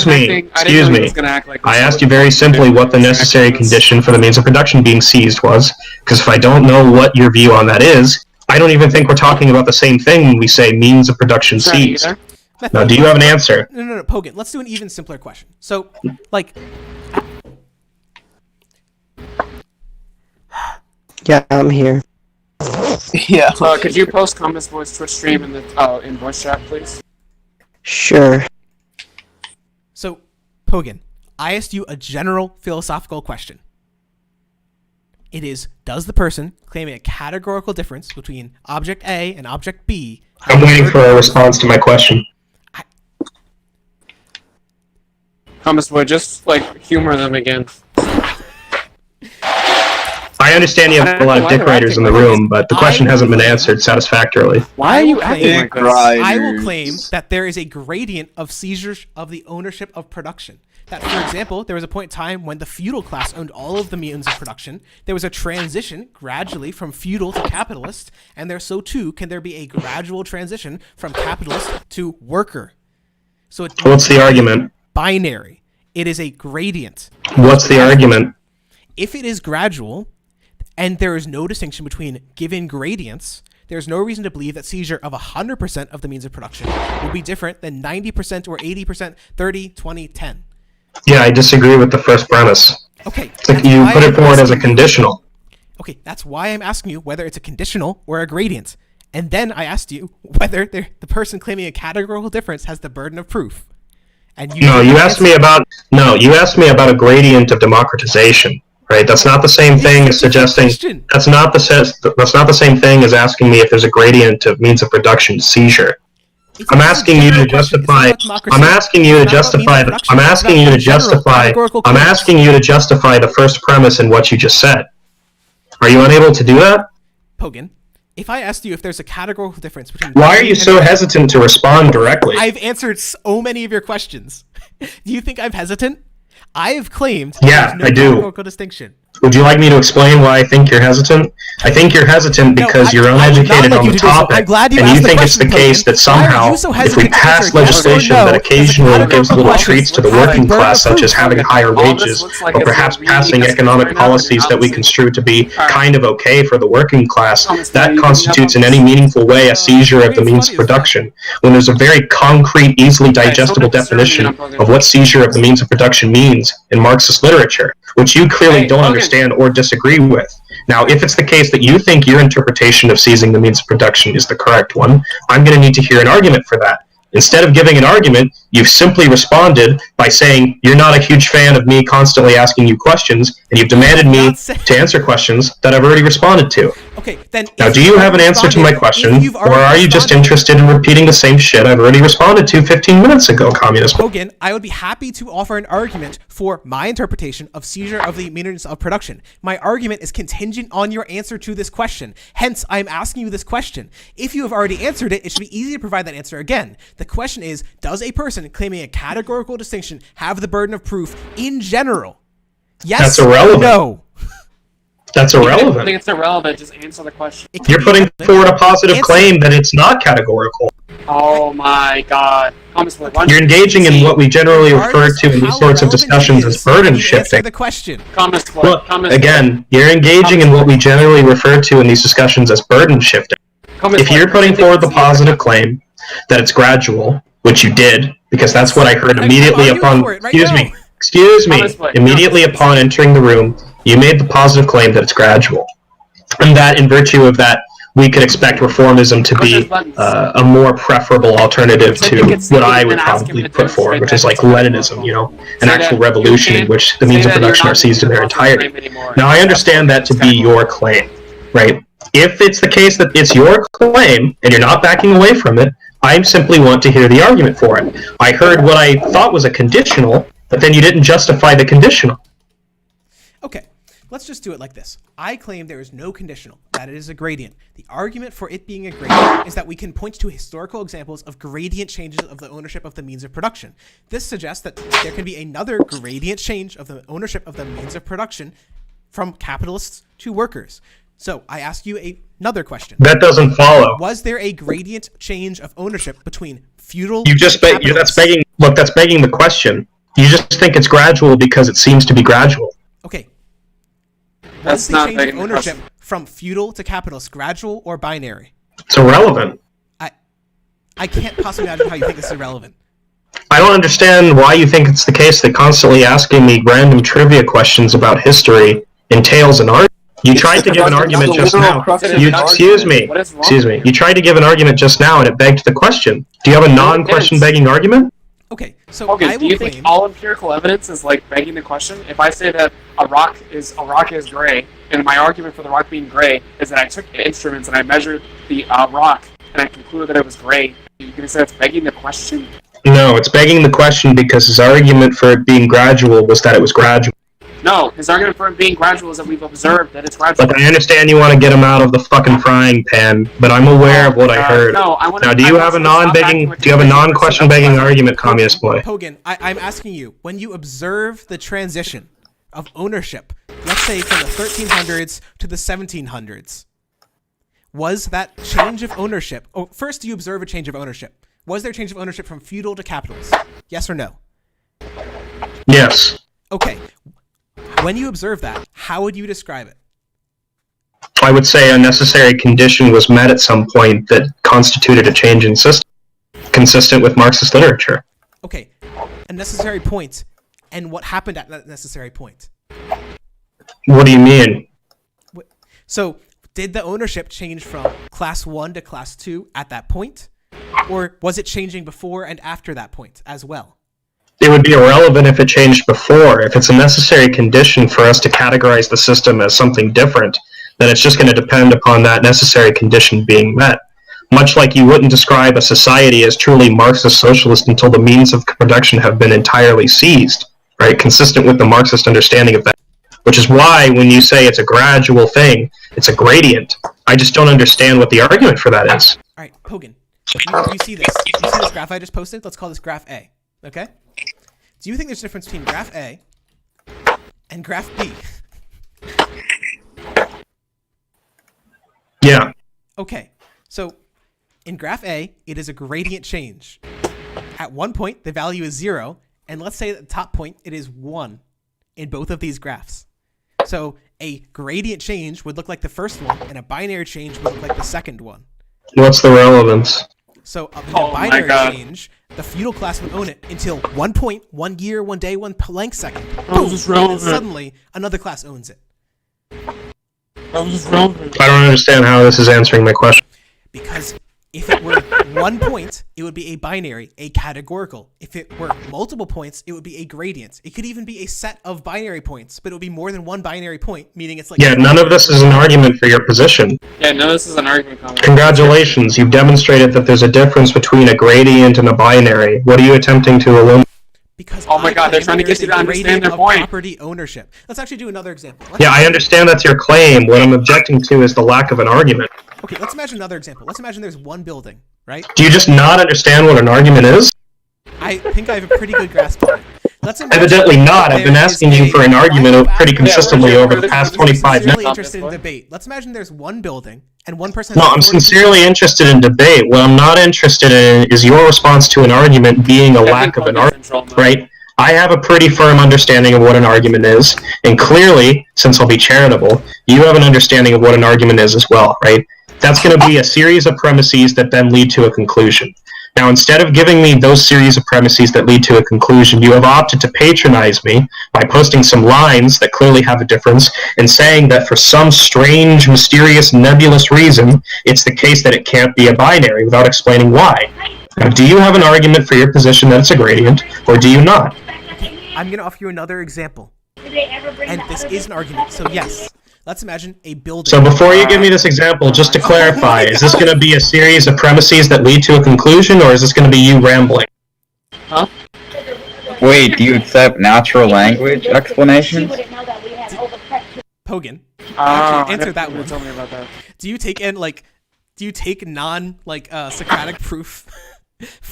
me. I asked you very simply what the necessary condition for the means of production being seized was, because if I don't know what your view on that is, I don't even think we're talking about the same thing when we say means of production seized. Now, do you have an answer? No, Pogan. Let's do an even simpler question. So, like... Yeah, I'm here. Yeah. Could you post comments for his Twitch stream in the in voice chat, please? Sure. So, Pogan, I asked you a general philosophical question. It is, does the person claiming a categorical difference between object A and object B... I'm waiting for a response to my question. Thomas Boy, just, like, humor them again. I understand you have a lot of dick riders in the room, but the question hasn't been answered satisfactorily. Why are you acting like this? I will claim that there is a gradient of seizures of the ownership of production. That, for example, there was a point in time when the feudal class owned all of the means of production. There was a transition gradually from feudal to capitalist, and there so too can there be a gradual transition from capitalist to worker. So what's the argument? Binary. It is a gradient. What's the argument? If it is gradual, and there is no distinction between given gradients, there's no reason to believe that seizure of 100% of the means of production will be different than 90% or 80%, 30, 20, 10. Yeah, I disagree with the first premise. Okay. You put it forward as a conditional. Okay, that's why I'm asking you whether it's a conditional or a gradient. And then I asked you whether the person claiming a categorical difference has the burden of proof. And you asked me about a gradient of democratization. Right, that's not the same thing as suggesting. That's not the same thing as asking me if there's a gradient of means of production seizure. I'm asking you to justify. I'm asking you to justify the first premise in what you just said. Are you unable to do that? Pogan, if I asked you if there's a categorical difference between... Why are you so hesitant to respond directly? I've answered so many of your questions. Do you think I'm hesitant? I have claimed there's no categorical distinction. Would you like me to explain why I think you're hesitant? I think you're hesitant because you're uneducated on the topic, and you think it's the case that somehow, if we pass legislation that occasionally gives little treats to the working class, such as having higher wages, or perhaps passing economic policies that we construe to be kind of okay for the working class, that constitutes in any meaningful way a seizure of the means of production, when there's a very concrete, easily digestible definition of what seizure of the means of production means in Marxist literature, which you clearly don't understand or disagree with. Now, if it's the case that you think your interpretation of seizing the means of production is the correct one, I'm going to need to hear an argument for that. Instead of giving an argument, you've simply responded by saying you're not a huge fan of me constantly asking you questions, and you've demanded me to answer questions that I've already responded to. Okay, then. Now, do you have an answer to my question, or are you just interested in repeating the same shit I've already responded to 15 minutes ago, Communist? Pogan, I would be happy to offer an argument for my interpretation of seizure of the means of production. My argument is contingent on your answer to this question. Hence, I'm asking you this question. If you have already answered it, it should be easy to provide that answer again. The question is, does a person claiming a categorical distinction have the burden of proof in general? Yes. That's irrelevant. No. That's I irrelevant. think it's irrelevant. Just answer the question. You're putting forward a positive claim that it's not categorical. Oh my god. You're engaging in what we generally refer to in these sorts of discussions as burden shifting. Answer the question. Look, again, you're engaging in what we generally refer to in these discussions as burden shifting. If you're putting forward the positive claim that it's gradual, which you did, because that's what I heard immediately upon... Excuse me. Immediately upon entering the room, you made the positive claim that it's gradual. And that, in virtue of that, we could expect reformism to be a more preferable alternative to what I would probably put forward, which is like Leninism, you know, an actual revolution in which the means of production are seized in their entirety. Now, I understand that to be your claim, right? If it's the case that it's your claim, and you're not backing away from it, I simply want to hear the argument for it. I heard what I thought was a conditional, but then you didn't justify the conditional. Okay, let's just do it like this. I claim there is no conditional, that it is a gradient. The argument for it being a gradient is that we can point to historical examples of gradient changes of the ownership of the means of production. This suggests that there can be another gradient change of the ownership of the means of production from capitalists to workers. So I ask you another question. That doesn't follow. Was there a gradient change of ownership between feudal? That's begging. Look, that's begging the question. You just think it's gradual because it seems to be gradual. Okay. That's the not change of ownership from feudal to capitalist gradual or binary? It's irrelevant. I can't possibly imagine how you think this is irrelevant. I don't understand why you think it's the case that constantly asking me random trivia questions about history entails an argument. You tried to give an argument just now. Excuse me. You tried to give an argument just now, and it begged the question. Do you have a non-question begging argument? Okay, so Okay, I will do you claim... think all empirical evidence is like begging the question? If I say that a rock is gray, and my argument for the rock being gray is that I took instruments and I measured the rock and I concluded that it was gray, you gonna say that's begging the question? No, it's begging the question because his argument for it being gradual was that it was gradual. No, his argument for it being gradual is that we've observed that it's gradual. Look, I understand you want to get him out of the fucking frying pan, but I'm aware of what I heard. Now, do you have a non-question begging argument, Communist Boy? Pogan, I'm asking you, when you observe the transition of ownership, let's say from the 1300s to the 1700s, was that change of ownership... Oh, first, do you observe a change of ownership? Was there a change of ownership from feudal to capitalist? Yes or no? Yes. Okay. When you observe that, how would you describe it? I would say a necessary condition was met at some point that constituted a change in system, consistent with Marxist literature. Okay, a necessary point, and what happened at that necessary point? What do you mean? So, did the ownership change from class 1 to class 2 at that point? Or was it changing before and after that point as well? It would be irrelevant if it changed before. If it's a necessary condition for us to categorize the system as something different, then it's just going to depend upon that necessary condition being met. Much like you wouldn't describe a society as truly Marxist-socialist until the means of production have been entirely seized, right? Consistent with the Marxist understanding of that. Which is why, when you say it's a gradual thing, it's a gradient. I just don't understand what the argument for that is. All right, Pogan, you see this. You see this graph I just posted? Let's call this graph A, okay? Do you think there's a difference between graph A and graph B? Yeah. Okay, so in graph A, it is a gradient change. At one point, the value is 0, and let's say at the top point, it is 1 in both of these graphs. So a gradient change would look like the first one, and a binary change would look like the second one. What's the relevance? So in a binary change, the feudal class would own it until 1 point, 1 year, 1 day, 1 length second. Boom, and then suddenly, another class owns it. I don't understand how this is answering my question. Because if it were 1 point, it would be a binary, a categorical. If it were multiple points, it would be a gradient. It could even be a set of binary points, but it would be more than one binary point, meaning it's like... Yeah, none of this is an argument for your position. Yeah, no, this is an argument. Congratulations, you've demonstrated that there's a difference between a gradient and a binary. What are you attempting to illuminate? Because oh my God, they're trying to get you to understand their point. Property ownership. Let's actually do another example. Yeah, I understand that's your claim. What I'm objecting to is the lack of an argument. Okay, let's imagine another example. Let's imagine there's one building, right? Do you just not understand what an argument is? I think I have a pretty good grasp on it. Let's imagine Evidently not. I've been asking you for an argument pretty consistently over the past 25 minutes. I'm interested in debate. Let's imagine there's one building and one person... No, I'm sincerely interested in debate. What I'm not interested in is your response to an argument being a lack of an argument, right? I have a pretty firm understanding of what an argument is, and clearly, since I'll be charitable, you have an understanding of what an argument is as well, right? That's going to be a series of premises that then lead to a conclusion. Now, instead of giving me those series of premises that lead to a conclusion, you have opted to patronize me by posting some lines that clearly have a difference and saying that for some strange, mysterious, nebulous reason, it's the case that it can't be a binary without explaining why. Now, do you have an argument for your position that it's a gradient, or do you not? I'm going to offer you another example. And this is an argument, so yes. Let's imagine a building. So before you give me this example, just to clarify, is this going to be a series of premises that lead to a conclusion, or is this going to be you rambling? Huh? Wait, do you accept natural language explanations? Pogan, answer that one. Tell me about that. Do you take Socratic proof?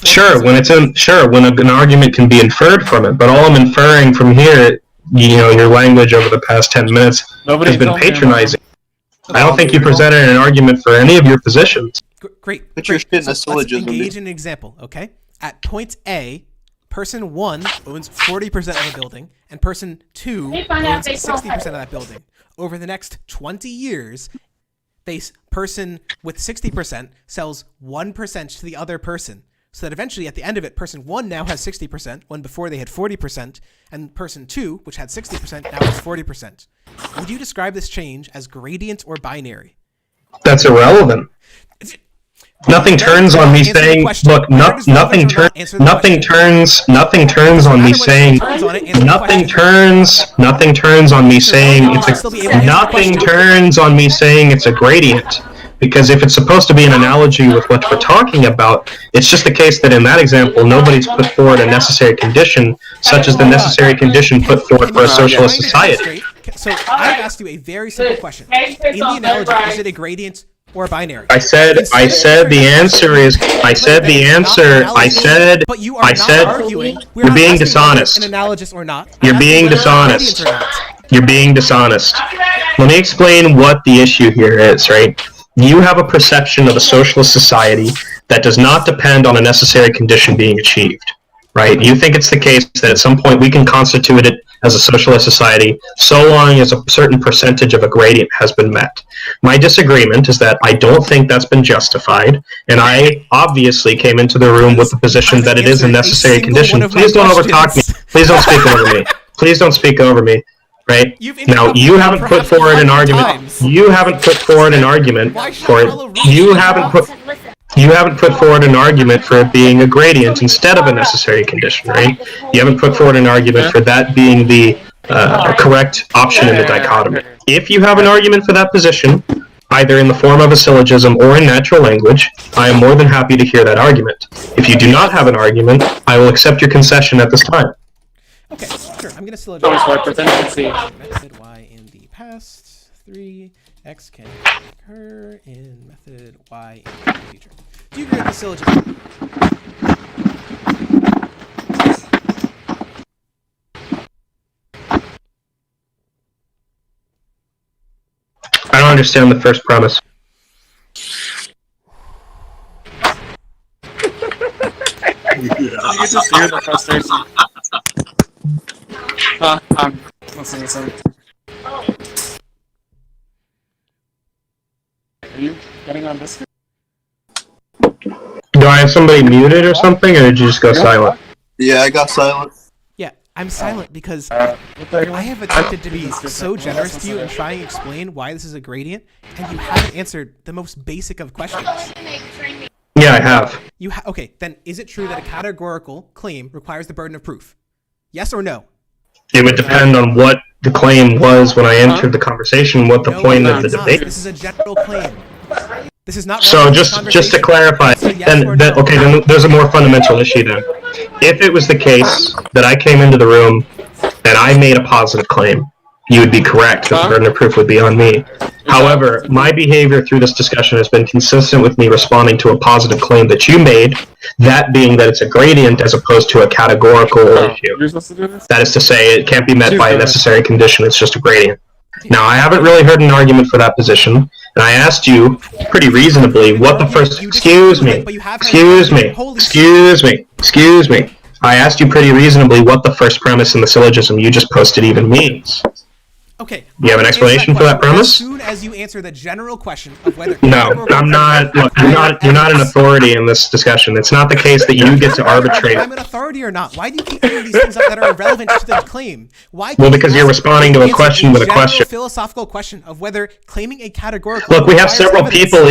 Sure, when an argument can be inferred from it, but all I'm inferring from here, your language over the past 10 minutes has been patronizing. I don't think you presented an argument for any of your positions. Great. Put your shit in a Let's syllogism. engage in an example, okay? At point A, person 1 owns 40% of a building, and person 2 owns 60% of that building. Over the next 20 years, person with 60% sells 1% to the other person. So that eventually, at the end of it, person 1 now has 60%, when before they had 40%, and person 2, which had 60%, now has 40%. Would you describe this change as gradient or binary? That's irrelevant. Nothing turns on me saying, look, nothing turns on me saying it's a gradient. Because if it's supposed to be an analogy with what we're talking about, it's just the case that in that example, nobody's put forward a necessary condition, such as the necessary condition put forward for a socialist society. So I've asked you a very simple question. In the analogy, is it a gradient or a binary? I said the answer. But you are not arguing. You're being dishonest. An analogous or not? You're being dishonest. You're being dishonest. Let me explain what the issue here is, right? You have a perception of a socialist society that does not depend on a necessary condition being achieved, right? You think it's the case that at some point we can constitute it as a socialist society so long as a certain percentage of a gradient has been met. My disagreement is that I don't think that's been justified, and I obviously came into the room with the position that it is a necessary condition. Please don't overtalk me. Please don't speak over me. Please don't speak over me. Right? Now, you haven't put forward an argument. You haven't put forward an argument for it. You haven't put forward an argument for it being a gradient instead of a necessary condition, right? You haven't put forward an argument for that being the correct option in the dichotomy. If you have an argument for that position, either in the form of a syllogism or in natural language, I am more than happy to hear that argument. If you do not have an argument, I will accept your concession at this time. Okay, sure. I'm going to syllogize. Method y in the past, 3, x can occur in method y in the future. Do you agree with the syllogism? I don't understand the first premise. You can just hear the frustration. I'm listening to something. Are you getting on Discord? Do I have somebody muted or something, or did you just go silent? Yeah, I got silent. Yeah. I'm silent because I have attempted to be so generous to you and try and explain why this is a gradient, and you haven't answered the most basic of questions. Yeah, I have. Okay, then is it true that a categorical claim requires the burden of proof? Yes or no? It would depend on what the claim was when I entered the conversation, what the point of the debate. This is a general claim. This is not. So just to clarify, then there's a more fundamental issue then. If it was the case that I came into the room and I made a positive claim, you would be correct that the burden of proof would be on me. However, my behavior through this discussion has been consistent with me responding to a positive claim that you made, that being that it's a gradient as opposed to a categorical issue. That is to say, it can't be met by a necessary condition, it's just a gradient. Now, I haven't really heard an argument for that position, and I asked you pretty reasonably what the first... Excuse me. I asked you pretty reasonably what the first premise in the syllogism you just posted even means. Okay. You have an explanation for that premise? As soon as you answer the general question of whether... No, I'm not. Look, you're not an authority in this discussion. It's not the case that you get to arbitrate. I'm an authority or not? Why do you keep bringing these things up that are irrelevant to the claim? Well, because you're responding to a question with a question. Philosophical question of whether claiming a categorical... Look, we have several people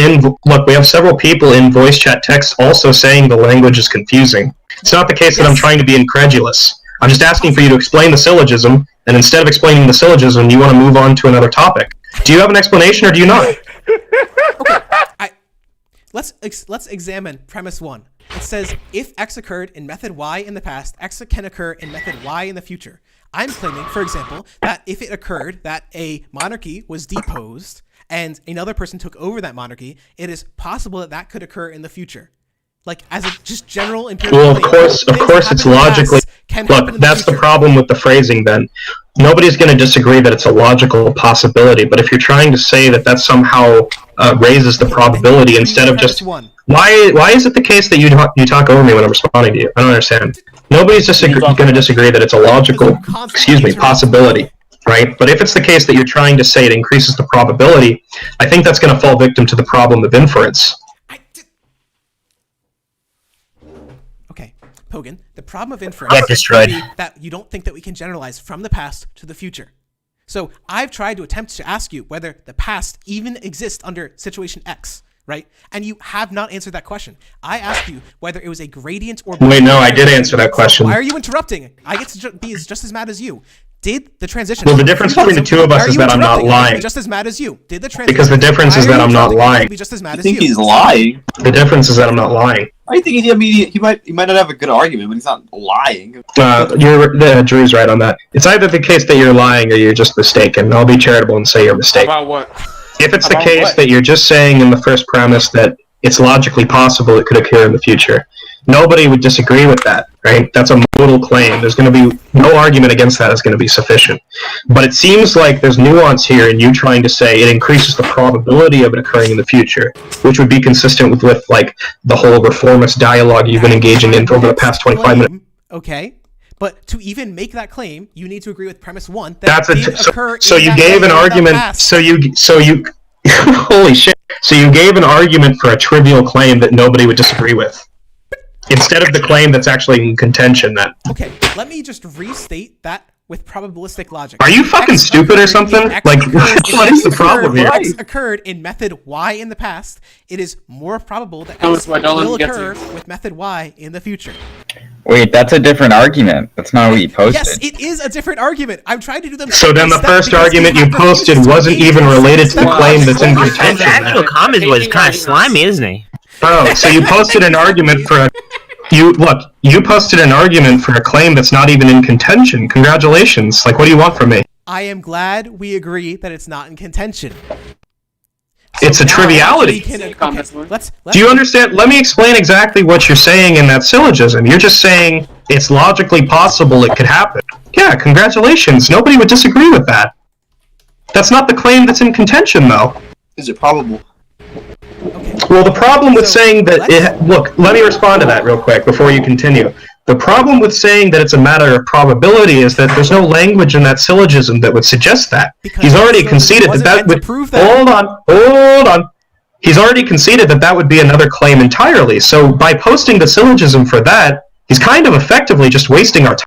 in voice chat text also saying the language is confusing. It's not the case that I'm trying to be incredulous. I'm just asking for you to explain the syllogism, and instead of explaining the syllogism, you want to move on to another topic. Do you have an explanation, or do you not? Okay, let's examine premise 1. It says, if X occurred in method Y in the past, X can occur in method Y in the future. I'm claiming, for example, that if it occurred that a monarchy was deposed and another person took over that monarchy, it is possible that that could occur in the future. Like, as a just general empirical... Well, of course it's logically... Look, that's the problem with the phrasing, then. Nobody's going to disagree that it's a logical possibility, but if you're trying to say that that somehow raises the probability instead of just... Why is it the case that you talk over me when I'm responding to you? I don't understand. Nobody's going to disagree that it's a logical, possibility, right? But if it's the case that you're trying to say it increases the probability, I think that's going to fall victim to the problem of inference. Pogan, the problem of inference is that you don't think that we can generalize from the past to the future. So I've tried to attempt to ask you whether the past even exists under situation X, right? And you have not answered that question. I asked you whether it was a gradient or... Wait, no, I did answer that question. So why are you interrupting? I get to be just as mad as you. Did the transition... Well, the difference between the two of us is that I'm not lying. Just as mad as you. Did the transition... Because the difference is that I'm not lying. Be just as mad I think as you. he's lying. The difference is that I'm not lying. I think he might not have a good argument, but he's not lying. Drew's right on that. It's either the case that you're lying or you're just mistaken. I'll be charitable and say you're mistaken. About what? If it's the case that you're just saying in the first premise that it's logically possible it could occur in the future, nobody would disagree with that, right? That's a modal claim. There's going to be no argument against that is going to be sufficient. But it seems like there's nuance here in you trying to say it increases the probability of it occurring in the future, which would be consistent with like the whole reformist dialogue you've been engaging in for over the past 25 minutes. Okay, but to even make that claim, you need to agree with premise 1 that it did occur. So you gave an argument. So you holy shit. So you gave an argument for a trivial claim that nobody would disagree with, instead of the claim that's actually in contention. Then. Okay, let me just restate that with probabilistic logic. Are you fucking stupid or something? Like, what is the problem here? X occurred in method Y in the past. It is more probable that X will occur with method Y in the future. Wait, that's a different argument. That's not what you posted. Yes, it is a different argument. I'm trying to do them. So then the first argument you posted wasn't even related to the claim that's in contention. The actual comment was kind of slimy, isn't he? Oh, so you posted an argument for a... You posted an argument for a claim that's not even in contention. Congratulations. Like, what do you want from me? I am glad we agree that it's not in contention. So it's a triviality. Do you understand? Let me explain exactly what you're saying in that syllogism. You're just saying it's logically possible it could happen. Yeah, congratulations. Nobody would disagree with that. That's not the claim that's in contention, though. Is it probable? Okay. Well, the problem with saying that... Look, let me respond to that real quick before you continue. The problem with saying that it's a matter of probability is that there's no language in that syllogism that would suggest that. He's already conceded that would... Hold on. He's already conceded that would be another claim entirely. So by posting the syllogism for that, he's kind of effectively just wasting our time.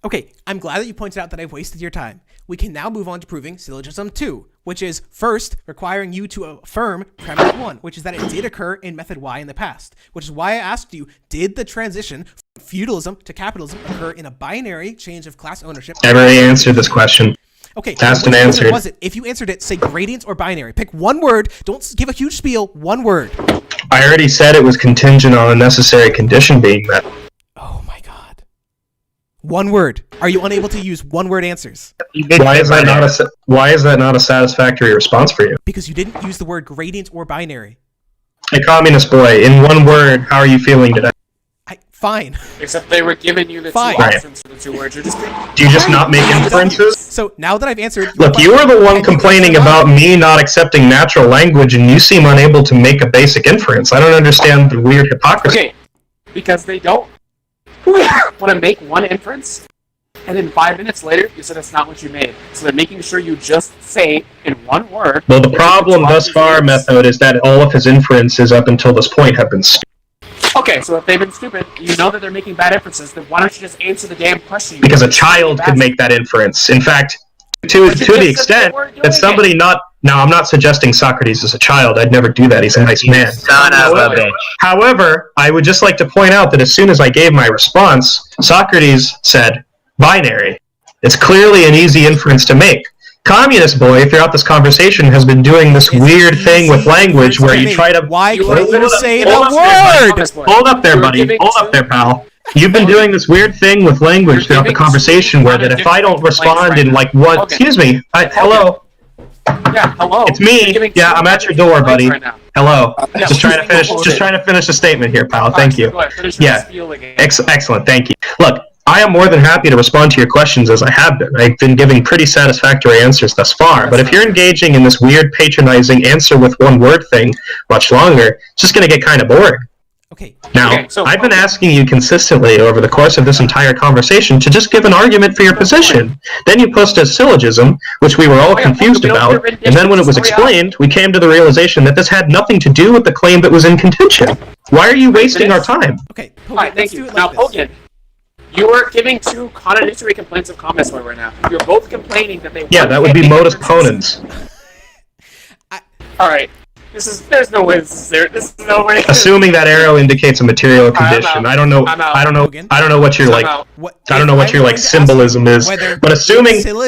Okay, I'm glad that you pointed out that I've wasted your time. We can now move on to proving syllogism 2, which is first requiring you to affirm premise 1, which is that it did occur in method Y in the past, which is why I asked you, did the transition from feudalism to capitalism occur in a binary change of class ownership? I already answered this question. Okay, Asked and which answered. was it? If you answered it, say gradient or binary. Pick one word. Don't give a huge spiel. One word. I already said it was contingent on a necessary condition being met. Oh my god. One word. Are you unable to use one-word answers? Why is that not a satisfactory response for you? Because you didn't use the word gradient or binary. Hey, communist boy, in one word, how are you feeling today? Fine. Except they were giving you the Fine. two options for the two words. You're just Do you just not make inferences? So now that I've answered... Look, you were the one complaining about me not accepting natural language, and you seem unable to make a basic inference. I don't understand the weird hypocrisy. Okay, because they don't want to make one inference, and then 5 minutes later, you said that's not what you made. So they're making sure you just say in one word... Well, the problem thus far, Method, is that all of his inferences up until this point have been stupid. Okay, so if they've been stupid, you know that they're making bad inferences, then why don't you just answer the damn question? Because a child could make that inference. In fact, to the extent that somebody not... Now, I'm not suggesting Socrates is a child. I'd never do that. He's a nice man. Son of a bitch. However, I would just like to point out that as soon as I gave my response, Socrates said, binary. It's clearly an easy inference to make. Communist boy, throughout this conversation, has been doing this weird thing with language where you try to... Why can't you say the word? Hold up there, buddy. Hold up there, pal. You've been doing this weird thing with language throughout the conversation where that if I don't respond in like what... Excuse me. Hello. Yeah, hello. It's me. Yeah, I'm at your door, buddy. Hello. Just trying to finish a statement here, pal. Thank you. Yeah. Excellent. Thank you. Look, I am more than happy to respond to your questions as I have been. I've been giving pretty satisfactory answers thus far, but if you're engaging in this weird patronizing answer with one word thing much longer, it's just going to get kind of boring. Okay. Now, I've been asking you consistently over the course of this entire conversation to just give an argument for your position. Then you post a syllogism, which we were all confused about, and then when it was explained, we came to the realization that this had nothing to do with the claim that was in contention. Why are you wasting our time? Okay. Pogan, Alright, thank let's you. do it Now, like this. Pogan, you are giving two contradictory complaints of Commerce Boy right now. You're both complaining that they... Yeah, that would be modus ponens. Alright. There's no way this is there. This is no way. Assuming that arrow indicates a material condition. I don't know what your like. I don't know what your like symbolism is. But assuming the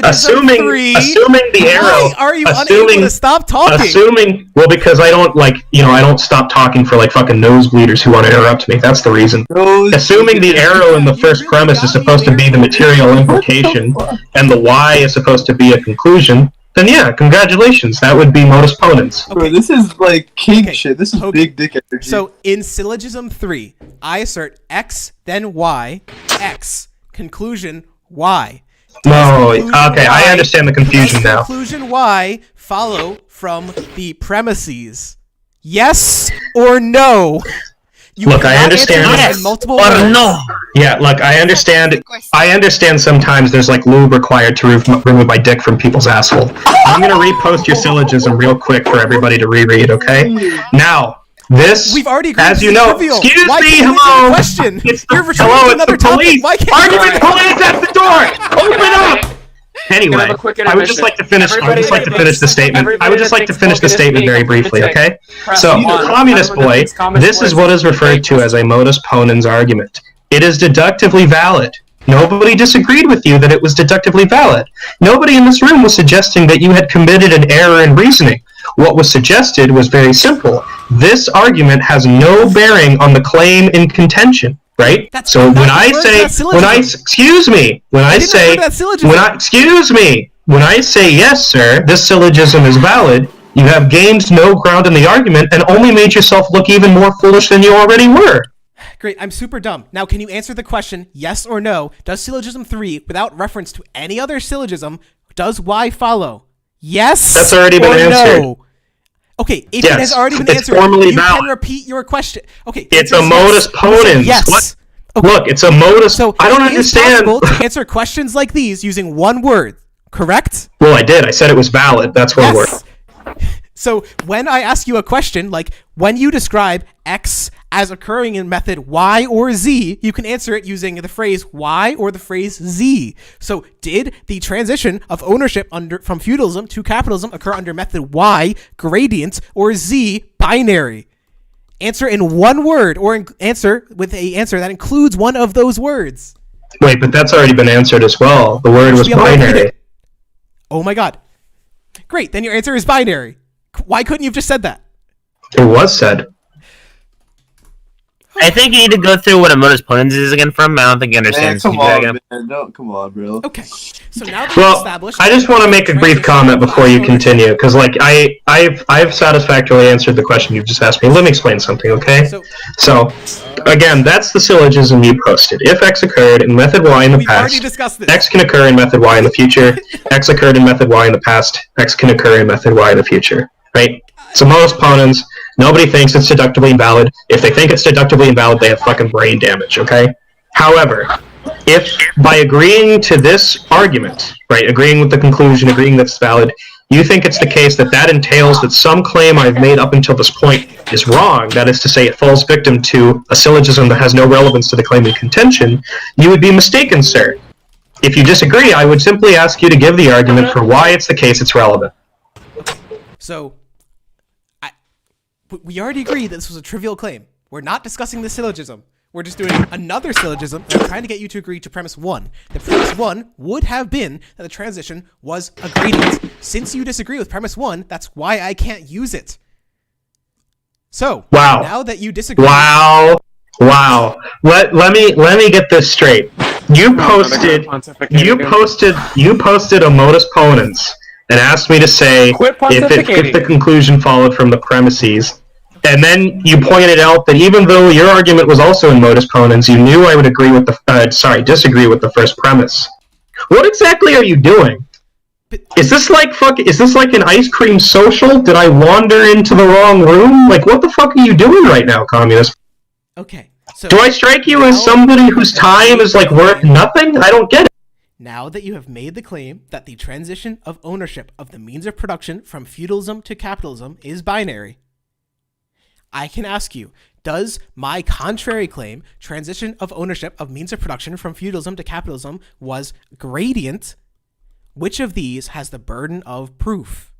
arrow. Why are you unable to stop talking? Because I don't stop talking for like fucking nosebleeders who want to interrupt me. That's the reason. Assuming the arrow in the first premise is supposed to be the material implication, and the Y is supposed to be a conclusion. Then yeah, congratulations. That would be modus ponens. Okay. Bro, this is like king shit. This is big dick energy. So in syllogism 3, I assert X, then Y, X, conclusion Y. No, okay, I understand the confusion now. Conclusion Y follow from the premises. Yes or no? Look, I understand. Yes or no. Yeah, look, I understand. I understand sometimes there's like lube required to remove my dick from people's asshole. I'm gonna repost your syllogism real quick for everybody to reread, okay? Now, this, we've already agreed as you know, trivial. excuse Why me, can't hello. Question. Hello, it's the police. Argument police at the door. Open up. Anyway, I would just like to finish. The statement. I would just like to finish the statement very briefly, okay? So, communist boy, this is what is referred to as a modus ponens argument. It is deductively valid. Nobody disagreed with you that it was deductively valid. Nobody in this room was suggesting that you had committed an error in reasoning. What was suggested was very simple. This argument has no bearing on the claim in contention. Right? So when I say yes, sir, this syllogism is valid, you have gained no ground in the argument and only made yourself look even more foolish than you already were. Great, I'm super dumb. Now, can you answer the question, yes or no? Does syllogism 3, without reference to any other syllogism, does Y follow? Yes. That's already been answered. No? Okay, if it has already been answered, formally you valid. can repeat your question. Okay, it's a modus ponens. Yes. What? Okay. Look, it's a modus. So I don't understand. It's possible to answer questions like these using one word, correct? Well, I did. I said it was valid. That's one word. So when I ask you a question, like when you describe X as occurring in method Y or Z, you can answer it using the phrase Y or the phrase Z. So did the transition of ownership from feudalism to capitalism occur under method Y, gradient, or Z, binary? Answer in one word, or answer with a answer that includes one of those words. Wait, but that's already been answered as well. The word was binary. Oh my god. Great, then your answer is binary. Why couldn't you have just said that? It was said. I think you need to go through what a modus ponens is again from. I don't think you understand. Come on, man. Don't, come on, bro. Okay, so now that Well, we've established... I just want to make a brief comment before you continue, because like I've satisfactorily answered the question you just asked me. Let me explain something, okay? So again, that's the syllogism you posted. If X occurred in method Y in the We've already past, discussed this. X can occur in method Y in the future. X occurred in method Y in the past. X can occur in method Y in the future, right? So modus ponens. Nobody thinks it's deductively invalid. If they think it's deductively invalid, they have fucking brain damage, okay? However, if by agreeing to this argument, right, agreeing with the conclusion, agreeing that it's valid, you think it's the case that that entails that some claim I've made up until this point is wrong, that is to say it falls victim to a syllogism that has no relevance to the claim in contention, you would be mistaken, sir. If you disagree, I would simply ask you to give the argument for why it's the case it's relevant. So, we already agreed that this was a trivial claim. We're not discussing the syllogism. We're just doing another syllogism, and I'm trying to get you to agree to premise 1. The premise 1 would have been that the transition was a gradient. Since you disagree with premise 1, that's why I can't use it. So, now that you disagree... Wow. Let me get this straight. You posted a modus ponens and asked me to say if the conclusion followed from the premises, and then you pointed out that even though your argument was also in modus ponens, you knew I would disagree with the first premise. What exactly are you doing? Is this like an ice cream social? Did I wander into the wrong room? Like, what the fuck are you doing right now, communist? Okay. So do I strike you as somebody whose time is like worth nothing? I don't get it. Now that you have made the claim that the transition of ownership of the means of production from feudalism to capitalism is binary, I can ask you, does my contrary claim, transition of ownership of means of production from feudalism to capitalism was gradient, which of these has the burden of proof?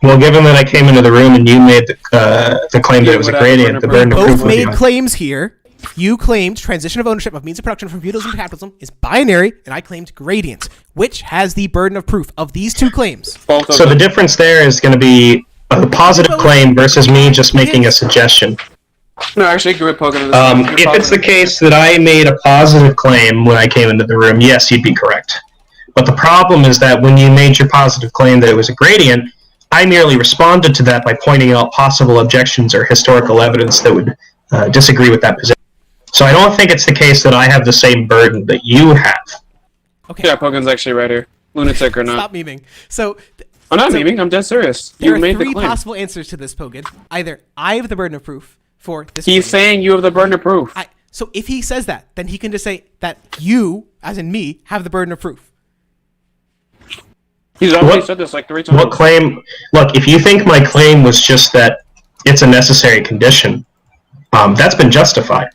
Well, given that I came into the room and you made the claim that it was a gradient, the burden of proof both made claims here. You claimed transition of ownership of means of production from feudalism to capitalism is binary, and I claimed gradient. Which has the burden of proof of these two claims? So the difference there is going to be a positive claim versus me just making a suggestion. No, actually, agree with Pogan. If it's the case that I made a positive claim when I came into the room, yes, you'd be correct. But the problem is that when you made your positive claim that it was a gradient, I merely responded to that by pointing out possible objections or historical evidence that would disagree with that position. So I don't think it's the case that I have the same burden that you have. Okay. Yeah, Pogan's actually right here. Lunatic or not. Stop memeing. So... I'm not memeing, I'm dead serious. There You made are the three claim. possible answers to this, Pogan. Either I have the burden of proof for this He's saying you have the burden of proof. So if he says that, then he can just say that you, as in me, have the burden of proof. He's already said this like 3 times. What claim? Look, if you think my claim was just that it's a necessary condition, that's been justified.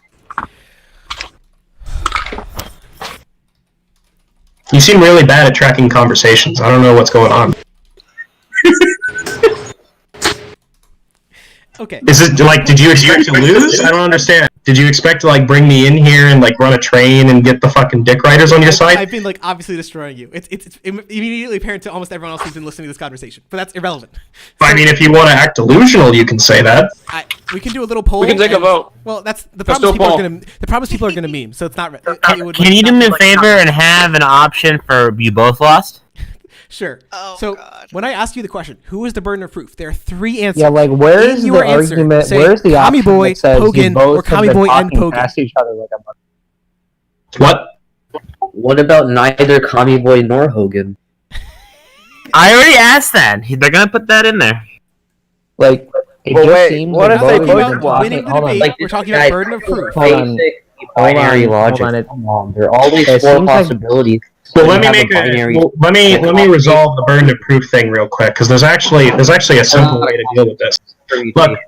You seem really bad at tracking conversations. I don't know what's going on. Okay. Is it like, did you expect to lose? I don't understand. Did you expect to like bring me in here and like run a train and get the fucking dick riders on your side? I've been like obviously destroying you. It's immediately apparent to almost everyone else who's been listening to this conversation, but that's irrelevant. I mean, if you want to act delusional, you can say that. We can do a little poll. We can take a vote. Well, that's the problem. People are gonna meme, so it's not. Can you do me a favor and have an option for you both lost? Sure. When I ask you the question, who is the burden of proof? There are 3 answers. Yeah, like where's the argument? Say, where's the Kami option Boy, that says Pogan, you both or Kami Boy and Pogan? Past each other like a What? What about neither Kami Boy nor Hogan? I already asked that. They're gonna put that in there. Like, it Well, just wait, seems what like if they both both of them- walk winning the hold on. debate, we're talking about burden of proof. Hold on. Binary logic. Hold on, Come on, there are always It 4 seems like- possibilities. Well, You let me have make binary. let me resolve the burden of proof thing real quick because there's actually a simple way to deal with this. Look,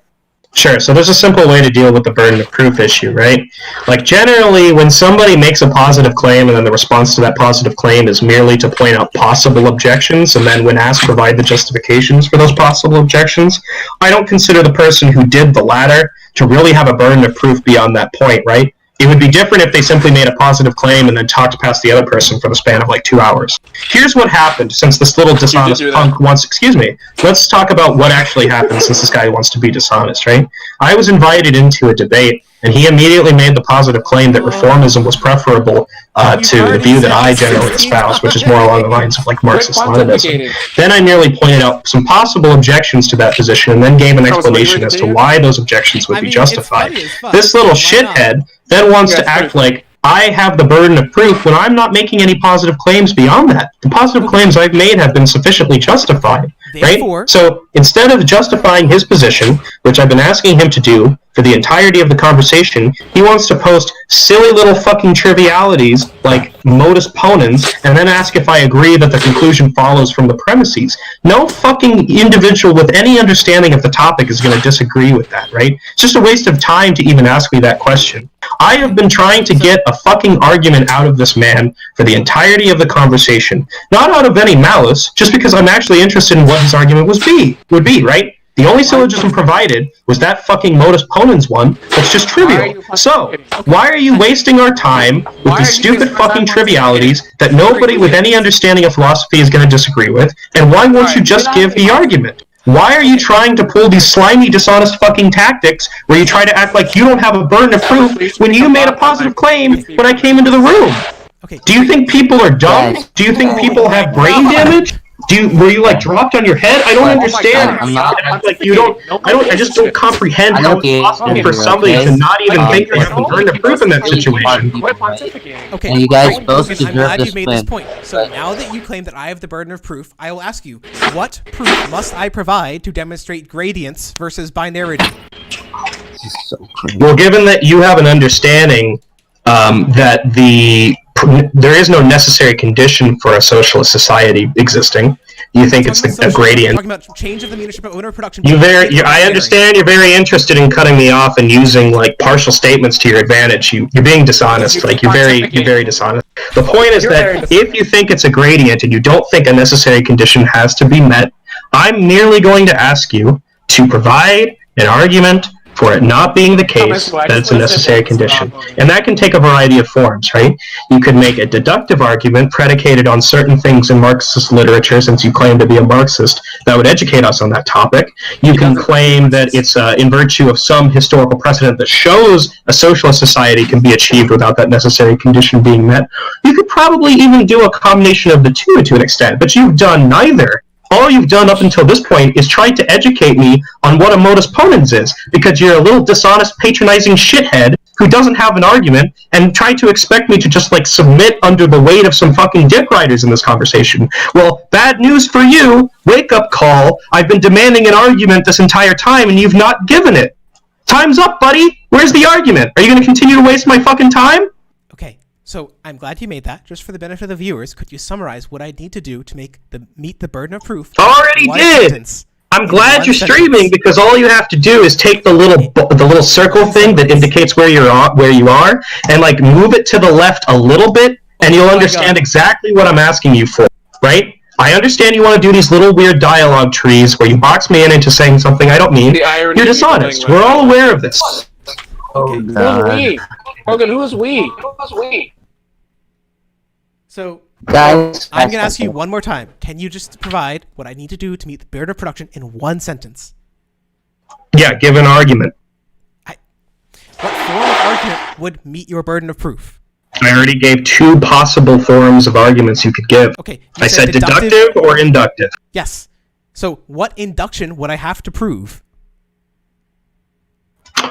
Sure, so there's a simple way to deal with the burden of proof issue, right? Like, generally, when somebody makes a positive claim and then the response to that positive claim is merely to point out possible objections, and then when asked, provide the justifications for those possible objections, I don't consider the person who did the latter to really have a burden of proof beyond that point, right? It would be different if they simply made a positive claim and then talked past the other person for the span of like 2 hours. Here's what happened since this little dishonest punk wants... Excuse me. Let's talk about what actually happened since this guy wants to be dishonest, right? I was invited into a debate, and he immediately made the positive claim that reformism was preferable to the view that I generally espouse, which is more along the lines of like Marxist-Leninism. Then I merely pointed out some possible objections to that position, and then gave an explanation as to why those objections would be justified. This little shithead then wants to act like I have the burden of proof when I'm not making any positive claims beyond that. The positive claims I've made have been sufficiently justified, right? So instead of justifying his position, which I've been asking him to do for the entirety of the conversation, he wants to post silly little fucking trivialities like modus ponens and then ask if I agree that the conclusion follows from the premises. No fucking individual with any understanding of the topic is going to disagree with that, right? It's just a waste of time to even ask me that question. I have been trying to get a fucking argument out of this man for the entirety of the conversation. Not out of any malice, just because I'm actually interested in what his argument would be, right? The only syllogism provided was that fucking modus ponens one that's just trivial. So, why are you wasting our time with these stupid fucking trivialities that nobody with any understanding of philosophy is going to disagree with, and why won't you just give the argument? Why are you trying to pull these slimy, dishonest fucking tactics where you try to act like you don't have a burden of proof when you made a positive claim when I came into the room? Do you think people are dumb? Do you think people have brain damage? Were you like dropped on your head? I don't understand. I just don't comprehend how it's possible for somebody to not even think they have the burden of proof in that situation. Okay, And you guys both deserve I'm glad this you made win. this point. So now that you claim that I have the burden of proof, I will ask you, what proof must I provide to demonstrate gradients versus binarity? This is so crazy. Well, given that you have an understanding that there is no necessary condition for a socialist society existing, you think it's a gradient. We're talking about change of the meaning of owner production. I understand you're very interested in cutting me off and using like partial statements to your advantage. You're being dishonest. Like you're very dishonest. The point is that if you think it's a gradient and you don't think a necessary condition has to be met, I'm merely going to ask you to provide an argument for it not being the case that it's a necessary condition. And that can take a variety of forms, right? You could make a deductive argument predicated on certain things in Marxist literature, since you claim to be a Marxist, that would educate us on that topic. You can claim that it's in virtue of some historical precedent that shows a socialist society can be achieved without that necessary condition being met. You could probably even do a combination of the two to an extent, but you've done neither. All you've done up until this point is try to educate me on what a modus ponens is, because you're a little dishonest, patronizing shithead who doesn't have an argument, and try to expect me to just, like, submit under the weight of some fucking dick riders in this conversation. Well, bad news for you. Wake up call. I've been demanding an argument this entire time, and you've not given it. Time's up, buddy. Where's the argument? Are you going to continue to waste my fucking time? Okay, so I'm glad you made that. Just for the benefit of the viewers, could you summarize what I need to do to meet the burden of proof? Already did. I'm glad you're streaming, because all you have to do is take the little circle thing that indicates where you are, and like move it to the left a little bit, and you'll understand exactly what I'm asking you for. Right? I understand you want to do these little weird dialogue trees where you box me into saying something I don't mean. You're dishonest. We're all aware of this. Who's we? Pogan, who is we? So, Guys, I'm going to ask you one more time. Can you just provide what I need to do to meet the burden of production in one sentence? Yeah, give an argument. What form of argument would meet your burden of proof? I already gave two possible forms of arguments you could give. Okay. I said deductive or inductive. Yes. So, what induction would I have to prove?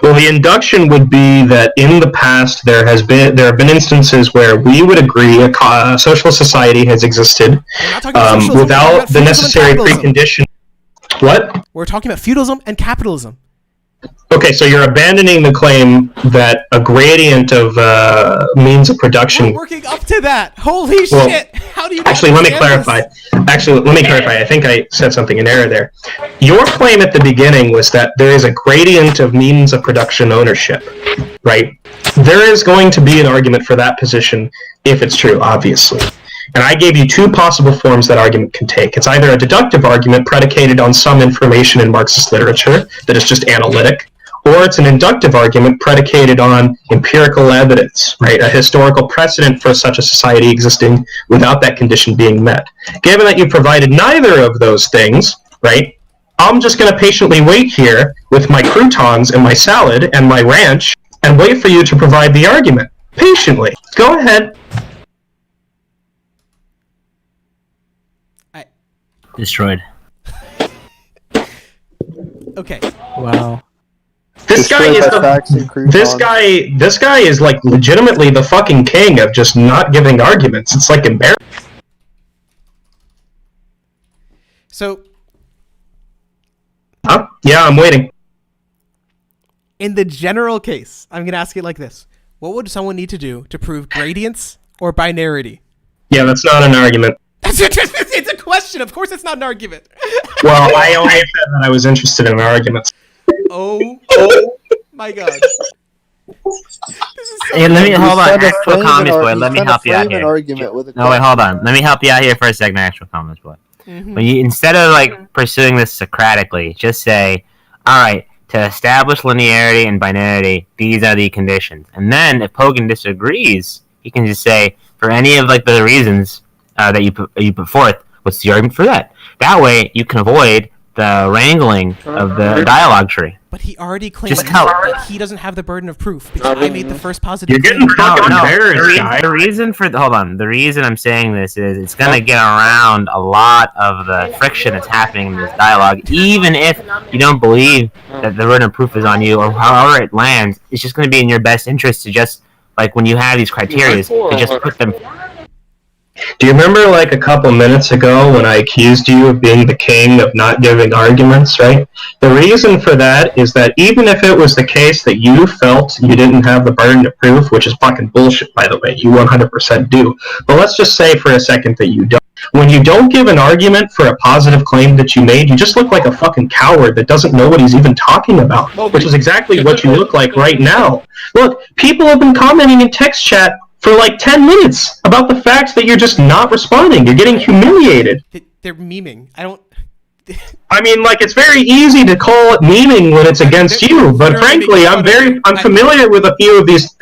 Well, the induction would be that in the past there have been instances where we would agree a socialist society has existed without the necessary precondition. What? We're talking about feudalism and capitalism. Okay, so you're abandoning the claim that a gradient of means of production. We're working up to that. Holy Well, shit! How do you? not Actually, let me understand clarify. this? Actually, let me clarify. I think I said something in error there. Your claim at the beginning was that there is a gradient of means of production ownership, right? There is going to be an argument for that position if it's true, obviously. And I gave you two possible forms that argument can take. It's either a deductive argument predicated on some information in Marxist literature that is just analytic, or it's an inductive argument predicated on empirical evidence, right? A historical precedent for such a society existing without that condition being met. Given that you provided neither of those things, right, I'm just going to patiently wait here with my croutons and my salad and my ranch and wait for you to provide the argument. Patiently. Go ahead. Destroyed. Okay. Wow. This guy is like legitimately the fucking king of just not giving arguments. It's like embarrassing. So Huh? Yeah, I'm waiting. in the general case, I'm gonna ask it like this: what would someone need to do to prove gradients or binarity? Yeah, that's not an argument. It's a question. Of course, it's not an argument. Well, I only said that I was interested in arguments. Oh my god. Hey, let me hold on. He's trying to Actual frame comments, an boy. ar- Let me he's help you trying out to frame an here. argument with a No, wait, hold on. Let me help you out here for a second. Actual comments, boy. When you instead of like pursuing this Socratically, just say, "All right, to establish linearity and binarity, these are the conditions." And then, if Pogan disagrees, he can just say, "For any of like the reasons that you put forth, what's the argument for that?" That way, you can avoid the wrangling of the dialogue tree. But he already claimed Just tell- that he doesn't have the burden of proof because I made the first positive. You're getting claim. fucking embarrassed, guy. The reason for the reason I'm saying this is it's gonna get around a lot of the friction that's happening in this dialogue. Even if you don't believe that the burden of proof is on you or however it lands, it's just gonna be in your best interest to just like when you have these criteria to just put them. Do you remember like a couple minutes ago when I accused you of being the king of not giving arguments, right? The reason for that is that even if it was the case that you felt you didn't have the burden of proof, which is fucking bullshit, by the way, you 100% do. But let's just say for a second that you don't. When you don't give an argument for a positive claim that you made, you just look like a fucking coward that doesn't know what he's even talking about, which is exactly what you look like right now. Look, people have been commenting in text chat for like 10 minutes about the fact that you're just not responding. You're getting humiliated. They're memeing. I don't. I mean, like, it's very easy to call it memeing when it's against you, but frankly, I'm familiar with a few of these.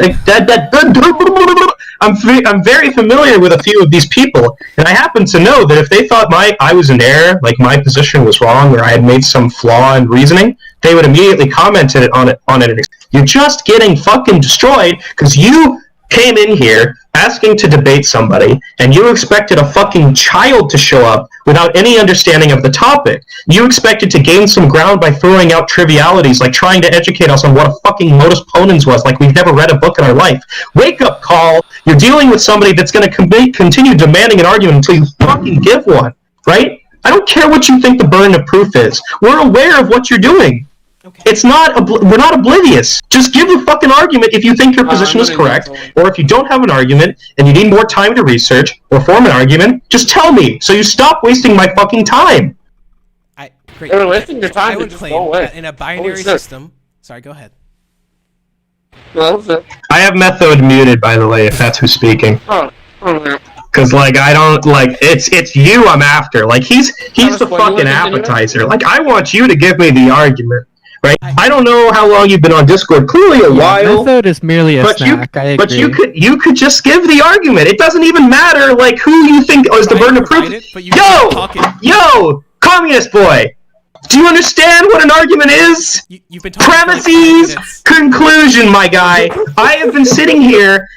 I'm very familiar with a few of these people, and I happen to know that if they thought I was in error, like my position was wrong, or I had made some flaw in reasoning, they would immediately comment on it. You're just getting fucking destroyed because you came in here asking to debate somebody, and you expected a fucking child to show up without any understanding of the topic. You expected to gain some ground by throwing out trivialities, like trying to educate us on what a fucking modus ponens was, like we've never read a book in our life. Wake up call. You're dealing with somebody that's going to continue demanding an argument until you fucking give one, right? I don't care what you think the burden of proof is. We're aware of what you're doing. Okay. It's not. We're not oblivious. Just give the fucking argument if you think your position is correct, or if you don't have an argument and you need more time to research or form an argument, just tell me so you stop wasting my fucking time. Great. You're wasting your time I to would just claim go away. that in a binary system. Sorry, go ahead. I have Method muted, by the way, if that's who's speaking. Because, like, I don't, like, it's you I'm after. Like, he's the fucking appetizer. Like, I want you to give me the argument. Right? I don't know how long you've been on Discord. Clearly a while. Method is merely a snack. I agree. But you could just give the argument. It doesn't even matter like who you think is the burden of proof. Yo, communist boy. Do you understand what an argument is? You've been talking Premises, conclusion, my guy. I have been sitting here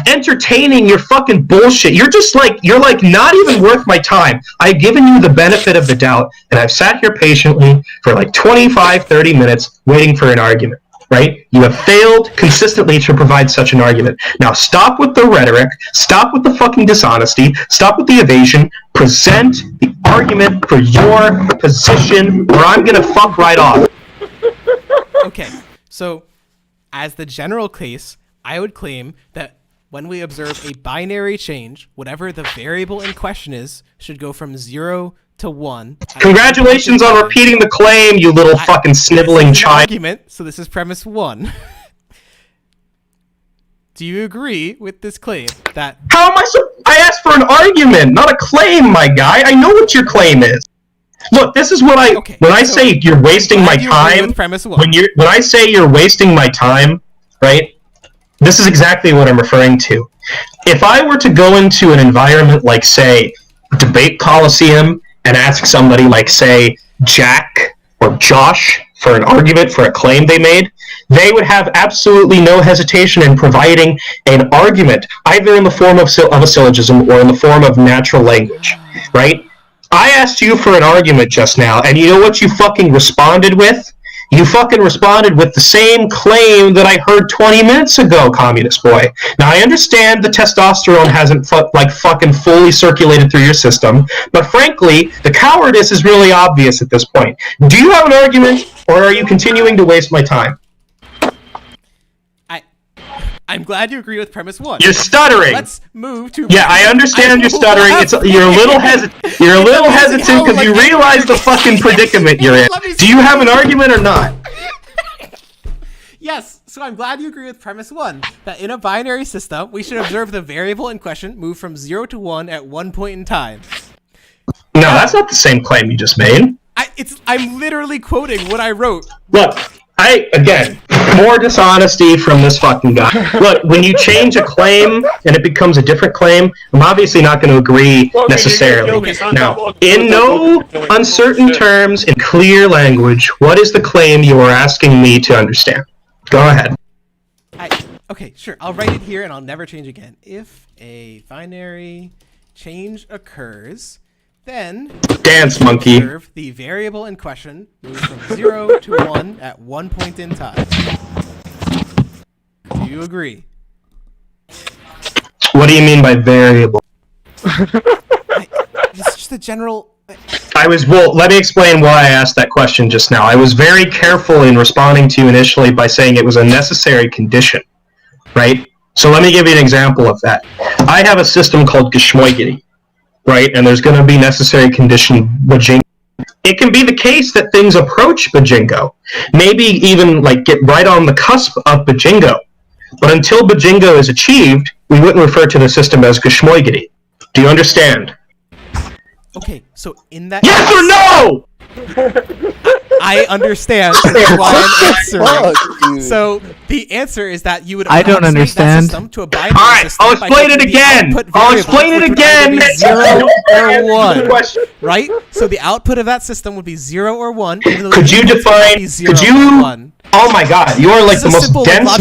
entertaining your fucking bullshit. You're like not even worth my time. I've given you the benefit of the doubt, and I've sat here patiently for like 25, 30 minutes waiting for an argument, right? You have failed consistently to provide such an argument. Now stop with the rhetoric, stop with the fucking dishonesty, stop with the evasion, present the argument for your position, or I'm gonna fuck right off. Okay, so as the general case, I would claim that when we observe a binary change, whatever the variable in question is, should go from 0 to 1. Congratulations on repeating the claim, you little fucking sniveling This is an child. argument, so this is premise 1. Do you agree with this claim that... How am I so... I asked for an argument, not a claim, my guy. I know what your claim is. Look, this is what I... Okay, when I so say you're wasting my glad you agree time... with premise 1. When I say you're wasting my time, right? This is exactly what I'm referring to. If I were to go into an environment like, say, Debate Coliseum and ask somebody like, say, Jack or Josh for an argument for a claim they made, they would have absolutely no hesitation in providing an argument, either in the form of a syllogism or in the form of natural language, right? I asked you for an argument just now, and you know what you fucking responded with? You fucking responded with the same claim that I heard 20 minutes ago, communist boy. Now, I understand the testosterone hasn't fucking fully circulated through your system, but frankly, the cowardice is really obvious at this point. Do you have an argument, or are you continuing to waste my time? I'm glad you agree with premise 1. You're stuttering. Let's move to... Yeah, I understand you're stuttering. You're a little hesitant because you realize the fucking predicament you're in. Do you have an argument or not? Yes, so I'm glad you agree with premise 1, that in a binary system, we should observe the variable in question move from 0 to 1 at one point in time. No, that's not the same claim you just made. I'm literally quoting what I wrote. Look, again, more dishonesty from this fucking guy. Look, when you change a claim and it becomes a different claim, I'm obviously not going to agree necessarily. Now, in no uncertain terms, in clear language, what is the claim you are asking me to understand? Go ahead. Okay, sure. I'll write it here and I'll never change again. If a binary change occurs, then dance monkey. Observe the variable in question moves from 0 to 1 at one point in time. Do you agree? What do you mean by variable? It's just a general... let me explain why I asked that question just now. I was very careful in responding to you initially by saying it was a necessary condition, right? So let me give you an example of that. I have a system called Geschmoigity, right? And there's going to be necessary condition Bajingo. It can be the case that things approach Bajingo, maybe even get right on the cusp of Bajingo. But until Bajingo is achieved, we wouldn't refer to the system as Geschmoigity. Do you understand? Okay, so in that yes case, or no? I understand why I'm answering. So the answer is that you would I don't understand. That system to a binary Alright, system I'll explain it again. I'll explain it again. 0 or 1. Right? So the output of that system would be 0 or 1. Could you define? Could you? 1. Oh my God! You are the most dense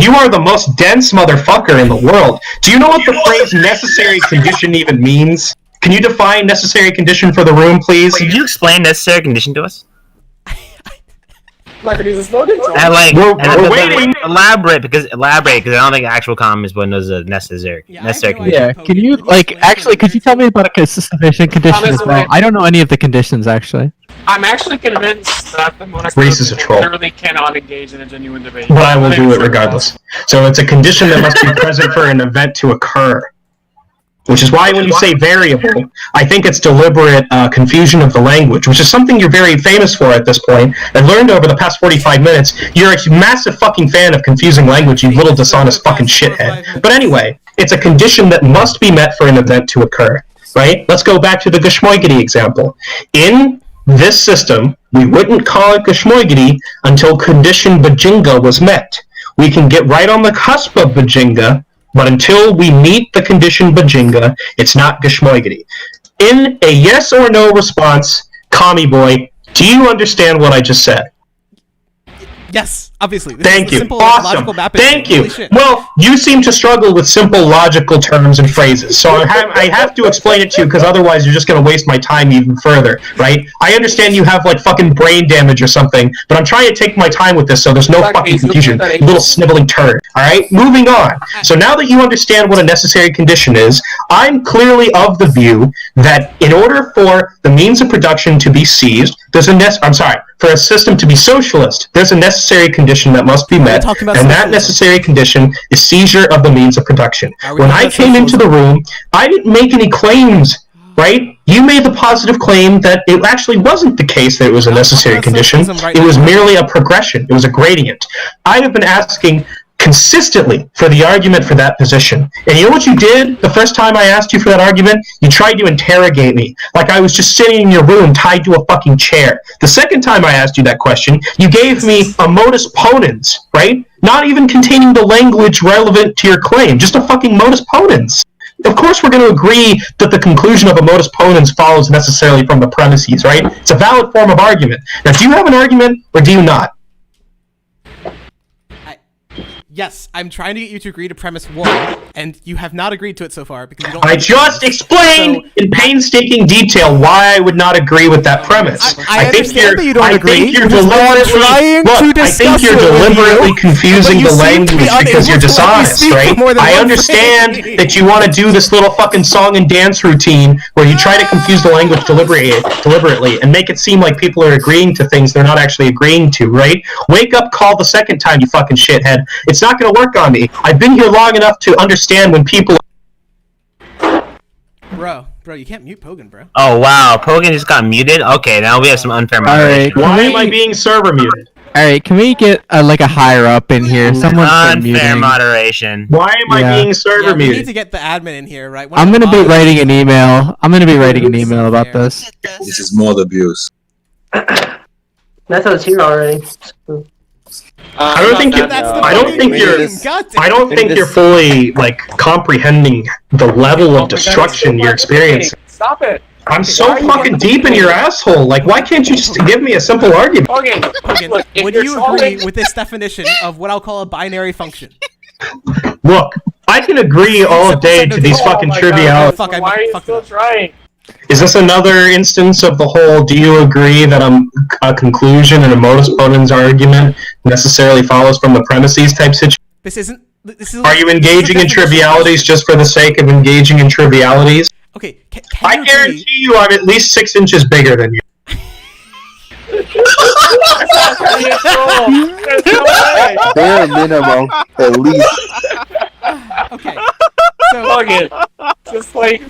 You are the most dense motherfucker in the world. Do you know what the phrase "necessary condition" even means? Can you define necessary condition for the room, please? Could you explain necessary condition to us? We're waiting. Elaborate, because I don't think actual commons one knows a necessary condition. Yeah, can you could you tell me about a sufficient condition as well? I don't know any of the conditions actually. I'm actually convinced that the monarch literally cannot engage in a genuine debate. But I will do it regardless. So it's a condition that must be present for an event to occur. Which is why when you say variable, I think it's deliberate confusion of the language, which is something you're very famous for at this point. I've learned over the past 45 minutes, you're a massive fucking fan of confusing language, you little dishonest fucking shithead. But anyway, it's a condition that must be met for an event to occur, right? Let's go back to the Geschmoigity example. In this system, we wouldn't call it Geschmoigity until condition Bajinga was met. We can get right on the cusp of Bajinga, but until we meet the condition Bajinga, it's not Geschmoigity. In a yes or no response, Commie Boy, do you understand what I just said? Yes, obviously. Thank you. Simple, Awesome. Thank you. Well, you seem to struggle with simple logical terms and phrases, so I have to explain it to you because otherwise you're just going to waste my time even further, right? I understand you have fucking brain damage or something, but I'm trying to take my time with this so there's no fucking confusion. You little sniveling turd. All right, moving on. So now that you understand what a necessary condition is, I'm clearly of the view that in order for the means of production to be seized, for a system to be socialist, there's a necessary condition that must be met, talking about and that socialism? necessary condition is seizure of the means of production. Are we When talking I about came into the room, I didn't make any claims, right? You made the positive claim that it actually wasn't the case that it was a I'm necessary talking about condition. socialism right It was now. merely a progression. It was a gradient. I have been asking consistently for the argument for that position. And you know what you did the first time I asked you for that argument? You tried to interrogate me like I was just sitting in your room tied to a fucking chair. The second time I asked you that question, you gave me a modus ponens, right? Not even containing the language relevant to your claim, just a fucking modus ponens. Of course we're going to agree that the conclusion of a modus ponens follows necessarily from the premises, right? It's a valid form of argument. Now, do you have an argument or do you not? Yes, I'm trying to get you to agree to premise 1, and you have not agreed to it so far because you don't. I just explained in painstaking detail why I would not agree with that premise. I understand that you don't agree. You're which is why I'm trying to I discuss think you're it with deliberately you, confusing but you the seem to be language because you're unable to let me dishonest, speak right? for more than I one understand thing. that you want to do this little fucking song and dance routine where you try to confuse the language deliberately and make it seem like people are agreeing to things they're not actually agreeing to, right? Wake up call the second time, you fucking shithead. It's not going to work on me. I've been here long enough to understand when people... Bro, you can't mute Pogan, bro. Oh wow, Pogan just got muted. Okay, now we have some unfair moderation. Why am I being server muted? Alright, can we get like a higher up in here? Someone's been Unfair muting. moderation. Why am I being server We muted? need to get the admin in here, right? I'm gonna be writing an email. About this. This is mod abuse. That's how it's here already. I don't think you're fully like comprehending the level of destruction you're experiencing. Stop it! I'm so fucking deep in your asshole. Like, why can't you just give me a simple argument? Pogan, would you agree with this definition of what I'll call a binary function? Look, I can agree all day to these fucking trivialities. Why are you still trying? Is this another instance of the whole do you agree that a conclusion and a modus ponens argument necessarily follows from the premises type situation? Are you engaging in trivialities just for the sake of engaging in trivialities? Okay, I guarantee you I'm at least 6 inches bigger than you. Bare minimum, at least. Okay. Pogan, just like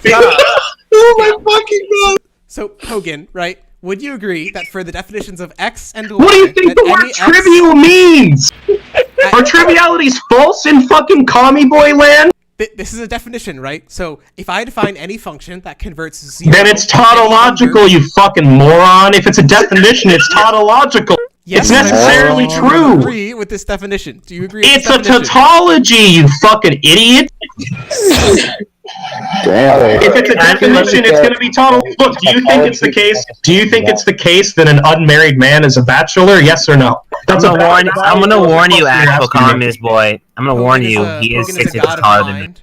Oh my fucking god! So, Pogan, right? Would you agree that for the definitions of X and Y... What do you think the word trivial means? Are trivialities false in fucking commie boy land? This is a definition, right? So, if I define any function that converts 0... Then it's tautological, you fucking moron. If it's a definition, it's tautological. Yes, it's necessarily Do true. you agree with this definition? Do you agree with It's this a definition? tautology, you fucking idiot. Damn. If it's a definition, it's going to be tautological. Look, do you think it's the case? Do you think it's the case that an unmarried man is a bachelor? Yes or no? I'm gonna warn you, actual communist boy. I'm gonna warn you. He is Pogan 6 a inches god of taller than me. mind.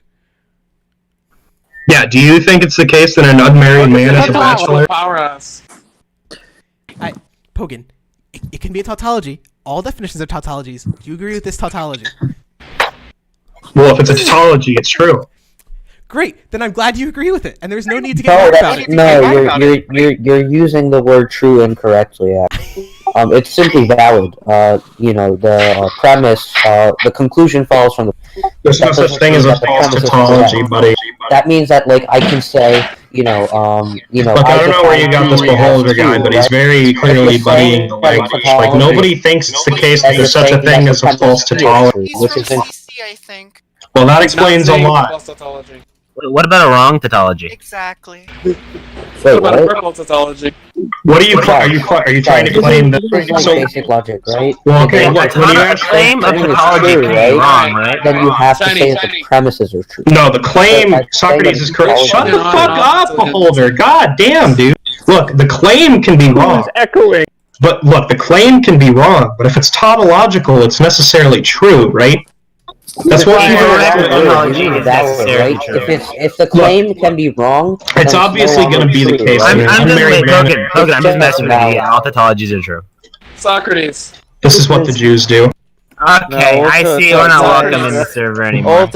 Yeah, do you think it's the case that an unmarried man is a bachelor? Pogan, it can be a tautology. All definitions are tautologies. Do you agree with this tautology? Well, if it's a tautology, it's true. Great, then I'm glad you agree with it, and there's no need to get mad about it. You're using the word true incorrectly. Actually. It's simply valid. The premise, the conclusion follows from the. There's no such thing as a false tautology, buddy. That means that, like, I can say, Look, I don't know where you got this beholder guy, but he's very clearly buddying the language. Like, nobody thinks it's the case that there's such a thing as a false tautology. I think. Well, that explains a lot. What about a wrong tautology? Exactly. Wait, what about a purple tautology? What are you trying to claim that? So, basic logic, right? well, okay, look, when you actually claim a tautology can be wrong, right? Then you have to say that the premises are true. No, the claim Socrates is correct. Shut the fuck up, beholder. God damn, dude. Look, the claim can be wrong. Echoing. But look, the claim can be wrong. But if it's tautological, it's necessarily true, right? That's what people are If the claim can be wrong, it's obviously going to be the case. I'm just messing with you. All tautologies are true. Socrates. This is what the Jews do. Okay, I see. We're not welcome in the server anymore.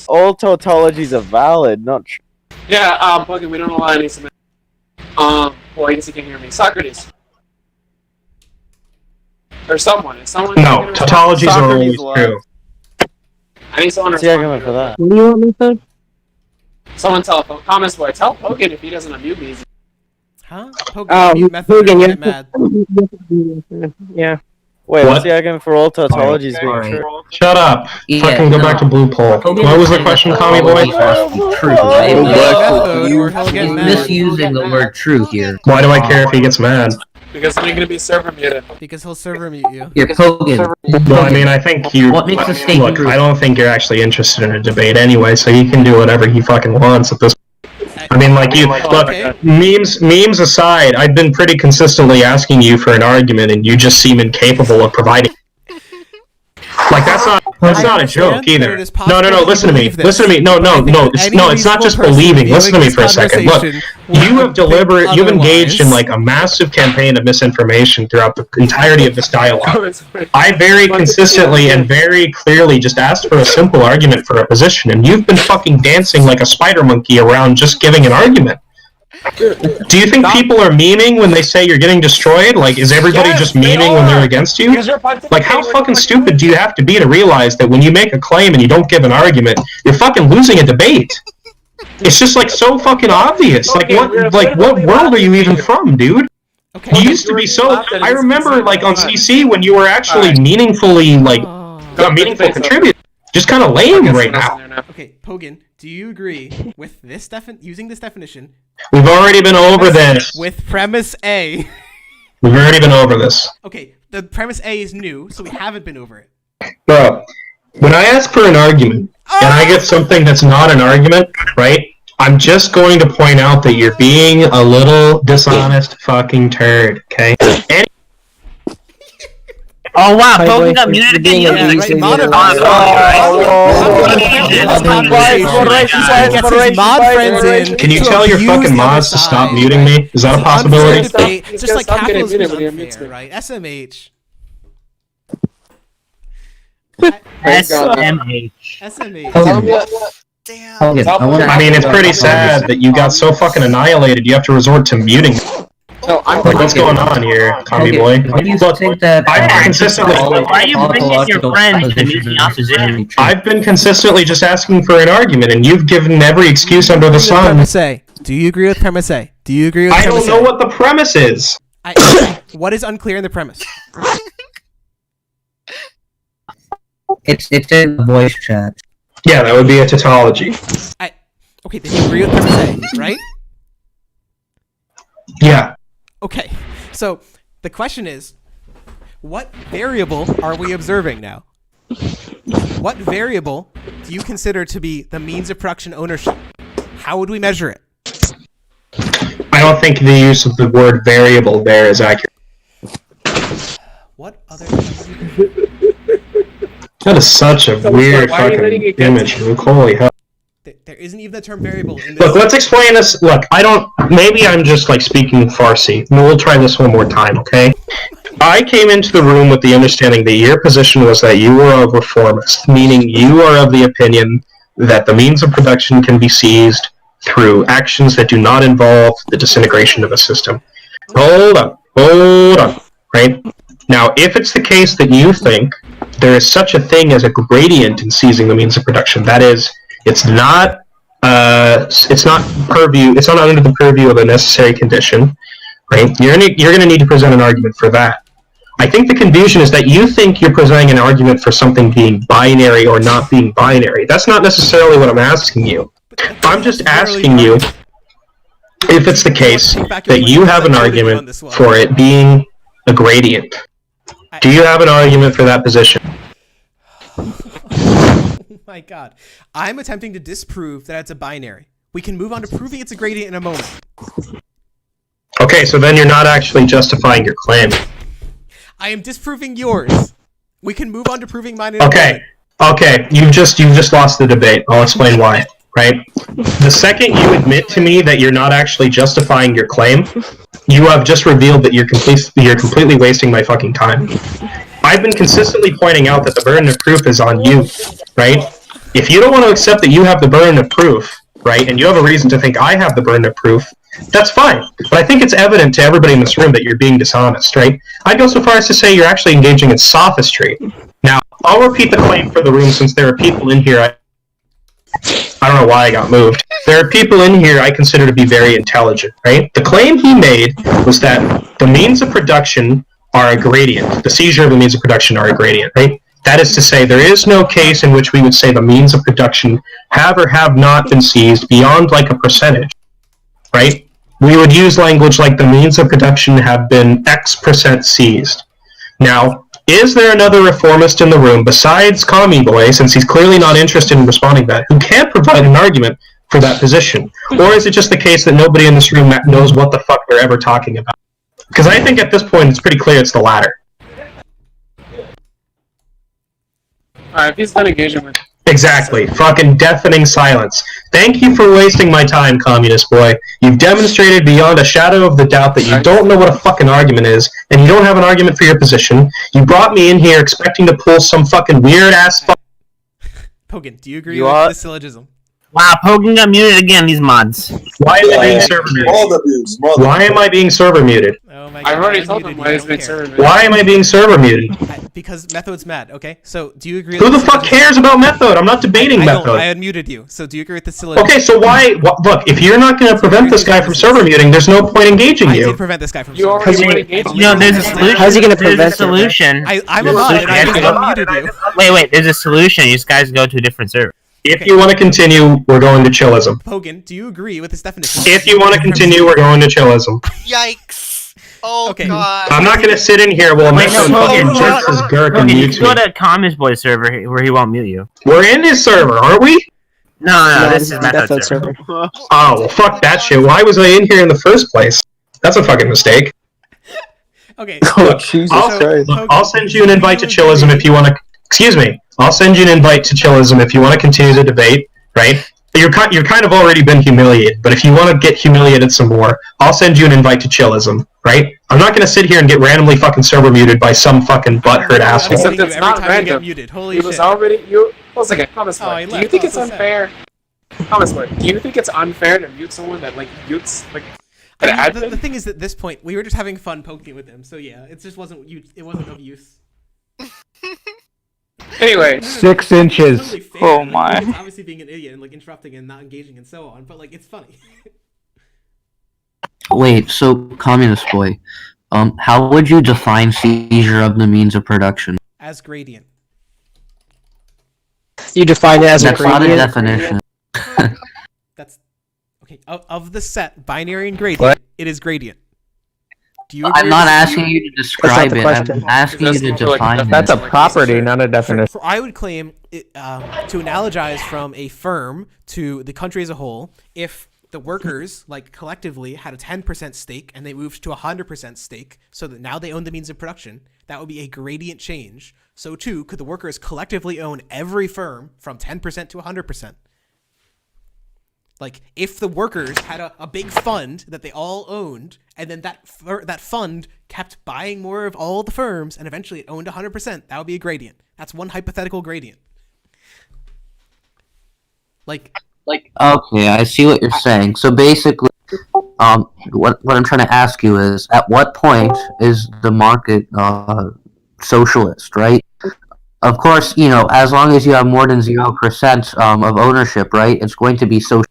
All tautologies are valid, not true. Yeah, Pogan, we don't allow any submission. Boy, I guess you can hear me. Socrates. Or someone. Is someone No, tautologies are always Socrates true. I need someone to What's the respond argument to for that? What do you want me to? Someone tell Thomas Boy, tell Pogan if he doesn't unmute me. Huh? Pogan, Oh, mute method Pogan, or yeah. get mad. Yeah. Wait, What? what's the argument for all tautologies being Alright. true? Shut up. Yeah, Fucking go no. back to blue poll. Pogan What was the saying question, that Tommy boy? tautologies has to be true. Go back Method to or he'll get You're mad. misusing the word true here. Why do I care if he gets mad? Because I'm gonna be server muted. Because he'll server mute you. You're Pogan. Well, I mean, I think you. What makes the state Look, true? I don't think you're actually interested in a debate anyway, so he can do whatever he fucking wants at this. I mean, like you look. Okay. Memes aside, I've been pretty consistently asking you for an argument, and you just seem incapable of providing. Like that's not a joke either. No. Listen to me. Listen to me. No. It's not just believing. Listen to me for a second. Look, you've engaged in like a massive campaign of misinformation throughout the entirety of this dialogue. I very consistently and very clearly just asked for a simple argument for a position, and you've been fucking dancing like a spider monkey around just giving an argument. Do you think people are memeing when they say you're getting destroyed? Like, is everybody just memeing when they're against you? Like, how fucking stupid do you have to be to realize that when you make a claim and you don't give an argument, you're fucking losing a debate? It's just like so fucking obvious. Like what world are you even from, dude? Okay. You used to be so. I remember like on CC when you were actually meaningfully like a meaningful contributor. Just kind of lame right now. Okay, Pogan, do you agree with this using this definition? We've already been over this. With premise A. We've already been over this. Okay, the premise A is new, so we haven't been over it. Bro, when I ask for an argument, and I get something that's not an argument, right? I'm just going to point out that you're being a little dishonest fucking turd, okay? Oh wow, Hi, Pogan boy. got muted again. You're being Yeah, a like, loser. Can you tell your fucking mods to stop muting me? Is that a possibility? It's just like capitalism is unfair, right? SMH. SMH. SMH. Damn. I mean, it's pretty sad that you got so fucking annihilated you have to resort to muting. Like, what's going on here, Tommy boy? Why do you Look, think that? I've consistently. Why are you bringing your friends to meet the opposition? I've been consistently just asking for an argument, and you've given every excuse under the sun. Premise A. Do you agree with premise A? Do you agree with I premise don't know A? what the premise is. What is unclear in the premise? It's in the voice chat. Yeah, that would be a tautology. Okay, then you agree with premise A, right? Yeah. Okay, so the question is, what variable are we observing now? What variable do you consider to be the means of production ownership? How would we measure it? I don't think the use of the word variable there is accurate. What other... That is such a weird fucking image, Luke. Holy hell. There isn't even the term variable in this. Look, let's explain this. Look, maybe I'm just like speaking Farsi. We'll try this one more time, okay? I came into the room with the understanding that your position was that you were a reformist, meaning you are of the opinion that the means of production can be seized through actions that do not involve the disintegration of a system. Hold on, right? Now, if it's the case that you think there is such a thing as a gradient in seizing the means of production, that is, it's not under the purview of a necessary condition, right? You're gonna need to present an argument for that. I think the confusion is that you think you're presenting an argument for something being binary or not being binary. That's not necessarily what I'm asking you. I'm just asking you if it's the case that you have an argument for it being a gradient. Do you have an argument for that position? Oh my god. I'm attempting to disprove that it's a binary. We can move on to proving it's a gradient in a moment. Okay, so then you're not actually justifying your claim. I am disproving yours. We can move on to proving mine in a moment. Okay, you've just lost the debate. I'll explain why, right? The second you admit to me that you're not actually justifying your claim, you have just revealed that you're completely wasting my fucking time. I've been consistently pointing out that the burden of proof is on you, right? If you don't want to accept that you have the burden of proof, right, and you have a reason to think I have the burden of proof, that's fine. But I think it's evident to everybody in this room that you're being dishonest, right? I'd go so far as to say you're actually engaging in sophistry. Now, I'll repeat the claim for the room since there are people in here. I don't know why I got moved. There are people in here I consider to be very intelligent, right? The claim he made was that the means of production are a gradient. The seizure of the means of production are a gradient, right? That is to say, there is no case in which we would say the means of production have or have not been seized beyond like a percentage, right? We would use language like the means of production have been X% seized. Now, is there another reformist in the room besides Commie Boy, since he's clearly not interested in responding to that, who can provide an argument for that position? Or is it just the case that nobody in this room knows what the fuck they're ever talking about? Because I think at this point it's pretty clear it's the latter. Alright, if he's done engaging with... Exactly. Fucking deafening silence. Thank you for wasting my time, Communist Boy. You've demonstrated beyond a shadow of the doubt that you don't know what a fucking argument is, and you don't have an argument for your position. You brought me in here expecting to pull some fucking weird-ass... Pogan, do you agree with the syllogism? Wow, Pogan got muted again, these mods. Why am I being server muted? Why am I being server muted? Oh my I've God, already I told muted him you, why I he's don't been care. server muted. Why am I being server muted? Because Method's mad, okay? So, do you agree Who with the fuck cares about Method? I'm not debating I Method. don't, I unmuted you. So, do you agree with the syllogism? Okay, so why... Look, if you're not going to prevent this guy from server muting, there's no point engaging I you. did prevent this guy from You server already muting. engaged. No, there's a solution. How's he gonna There's prevent a solution. I'm a mod, and I just unmuted you. Wait, there's a solution. You guys go to a different server. If you want to continue, we're going to chillism. Pogan, do you agree with this definition? If you want to continue, we're going to chillism. Yikes! Oh Okay. God! I'm not going to sit in here while Method fucking jerks his Gurk and Pogan, you mutes can go me. to Communist Boy server where he won't mute you. We're in his server, aren't we? No, this is Method server. Oh, well, fuck that shit. Why was I in here in the first place? That's a fucking mistake. Okay. Oh, Jesus Christ. Look, I'll send you an invite to chillism if you want to... Excuse me. I'll send you an invite to chillism if you want to continue the debate, right? You're kind of already been humiliated, but if you want to get humiliated some more, I'll send you an invite to chillism, right? I'm not going to sit here and get randomly fucking server muted by some fucking butthurt asshole. Except Muting it's you not every time you get random. muted. Holy He shit. was already... Hold on a second, Thomas Boy. he Do left. you think Oh, it's so sad. unfair... Thomas Boy, do you think it's unfair to mute someone that, like, mutes, like... an I mean, admin? the thing is, at this point, we were just having fun poking with him, so yeah, it just wasn't of use. Anyway. 6 inches. Totally fair. Oh Like, my. he's obviously being an idiot and like interrupting and not engaging and so on, but like it's funny. Wait, so Communist Boy, how would you define seizure of the means of production? As gradient. You define it as a That's not a gradient? definition. That's okay. Of the set binary and gradient, it is gradient. Do you? Agree I'm not with this? asking you to describe it. I'm asking you to define it. That's a property, not a definition. I would claim it, to analogize from a firm to the country as a whole. If the workers, like collectively, had a 10% stake and they moved to a 100% stake, so that now they own the means of production, that would be a gradient change. So too, could the workers collectively own every firm from 10% to 100%? Like, if the workers had a big fund that they all owned, and then that fund kept buying more of all the firms, and eventually it owned 100%, that would be a gradient. That's one hypothetical gradient. Like, Okay, I see what you're saying. So basically, what I'm trying to ask you is, at what point is the market socialist, right? Of course, as long as you have more than 0% of ownership, right, it's going to be social.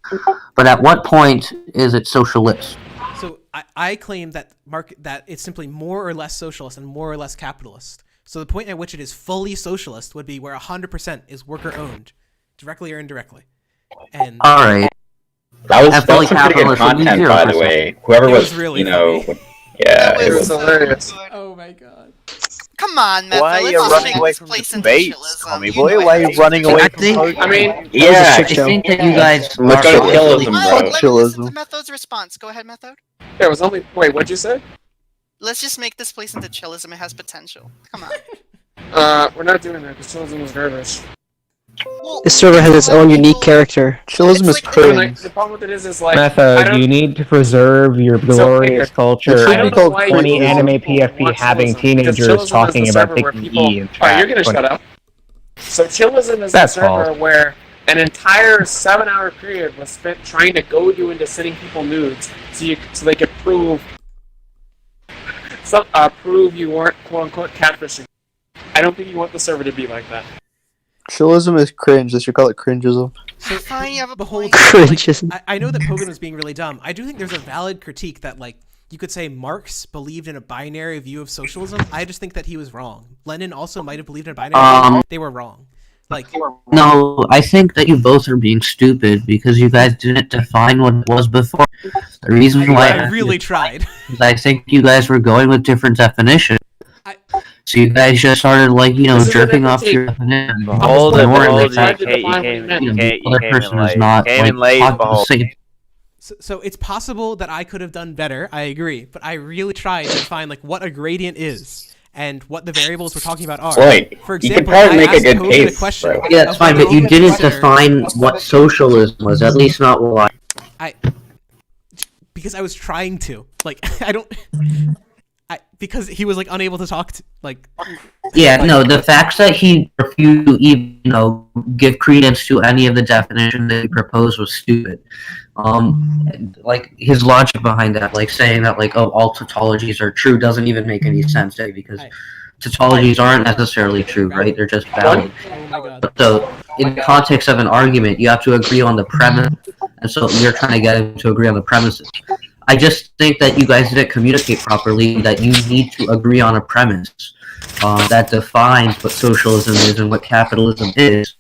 But at what point is it socialist? so I claim that that it's simply more or less socialist and more or less capitalist. So the point at which it is fully socialist would be where 100% is worker owned, directly or indirectly. And All right. That was That's fully some pretty good capitalist, content, by the 0%. way. Whoever It was, was really yeah, That It was was hilarious. oh my god. Come on, Method. Why are Let's you just running make away this from place the into debates, chillism. Tommy You boy? know Why it. are you running away I from think- Pogan? I mean, yeah. I think that you guys Let's go to are chillism, Let bro. me listen to Chillism. Method's response. Go ahead, Method. there was only... Wait, what'd you say? Let's just make this place into chillism. It has potential. Come on. We're not doing that, because chillism is garbage. Well, This server has its own unique character. Chillism is It's like- cringe. The problem with it is like... I Method, don't- you need to preserve your glorious It culture should be and called 20 chillism. anime PFP having teenagers talking about Dickie E in Alright, you're chat. gonna shut up. So chillism is That's a server false. where an entire 7-hour period was spent trying to goad you into sending people nudes so they could prove you weren't quote unquote catfishing. I don't think you want the server to be like that. Chillism is cringe. They should call it cringeism. So Fine, you have a behold, point. Cringeism. I know that Pogan was being really dumb. I do think there's a valid critique that, like, you could say Marx believed in a binary view of socialism. I just think that he was wrong. Lenin also might have believed in a binary view. They were wrong. Like, No, I think that you both are being stupid because you guys didn't define what it was before. The reason why I really tried. is I think you guys were going with different definitions. So you guys just started, like, jerking off your definition. Behold it, Ignoring behold the it, fact you came that, in the other person is not, came in late, talking the behold. same. So it's possible that I could have done better. I agree, but I really tried to find like what a gradient is and what the variables we're talking about are. Boy, For you could example, probably I make a asked good Pogan case, a question. bro. Yeah, that's fine, but you Pogan didn't consider- define what socialism was, at least not why. Because I was trying to. Like, because he was like unable to talk to, like. Yeah, no, the facts that he refused to even, give credence to any of the definition that he proposed was stupid. Like, his logic behind that, like, saying that, like, all tautologies are true doesn't even make any sense, because tautologies aren't necessarily true, right? They're just valid. Oh my god. But so, in the context of an argument, you have to agree on the premise, and so you're trying to get him to agree on the premises. I just think that you guys didn't communicate properly, that you need to agree on a premise that defines what socialism is and what capitalism is,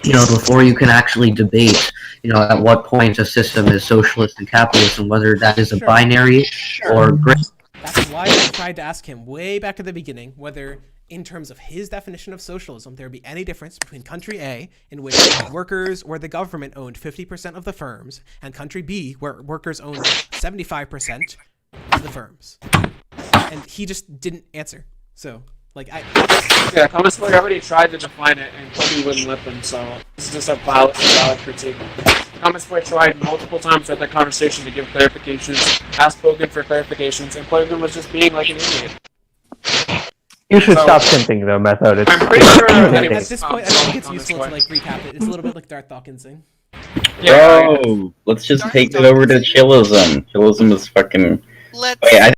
before you can actually debate, at what point a system is socialist and capitalism, whether that is a binary or gray. That's why I tried to ask him way back at the beginning whether, in terms of his definition of socialism, there would be any difference between country A, in which workers or the government owned 50% of the firms, and country B, where workers owned 75% of the firms. And he just didn't answer. So, like, Yeah, Thomas Boy already tried to define it, and Kobe wouldn't let them, so this is just a valid critique. Thomas Boy tried multiple times at that conversation to give clarifications, asked Pogan for clarifications, and Pogan was just being like an idiot. You should stop simping the method. It's, I'm pretty sure at this point, I don't think it's useful to, like, recap it. It's a little bit like Darth Dawkinsing. Bro, let's just take it over to chillism. Chillism is fucking... Let's... Wait,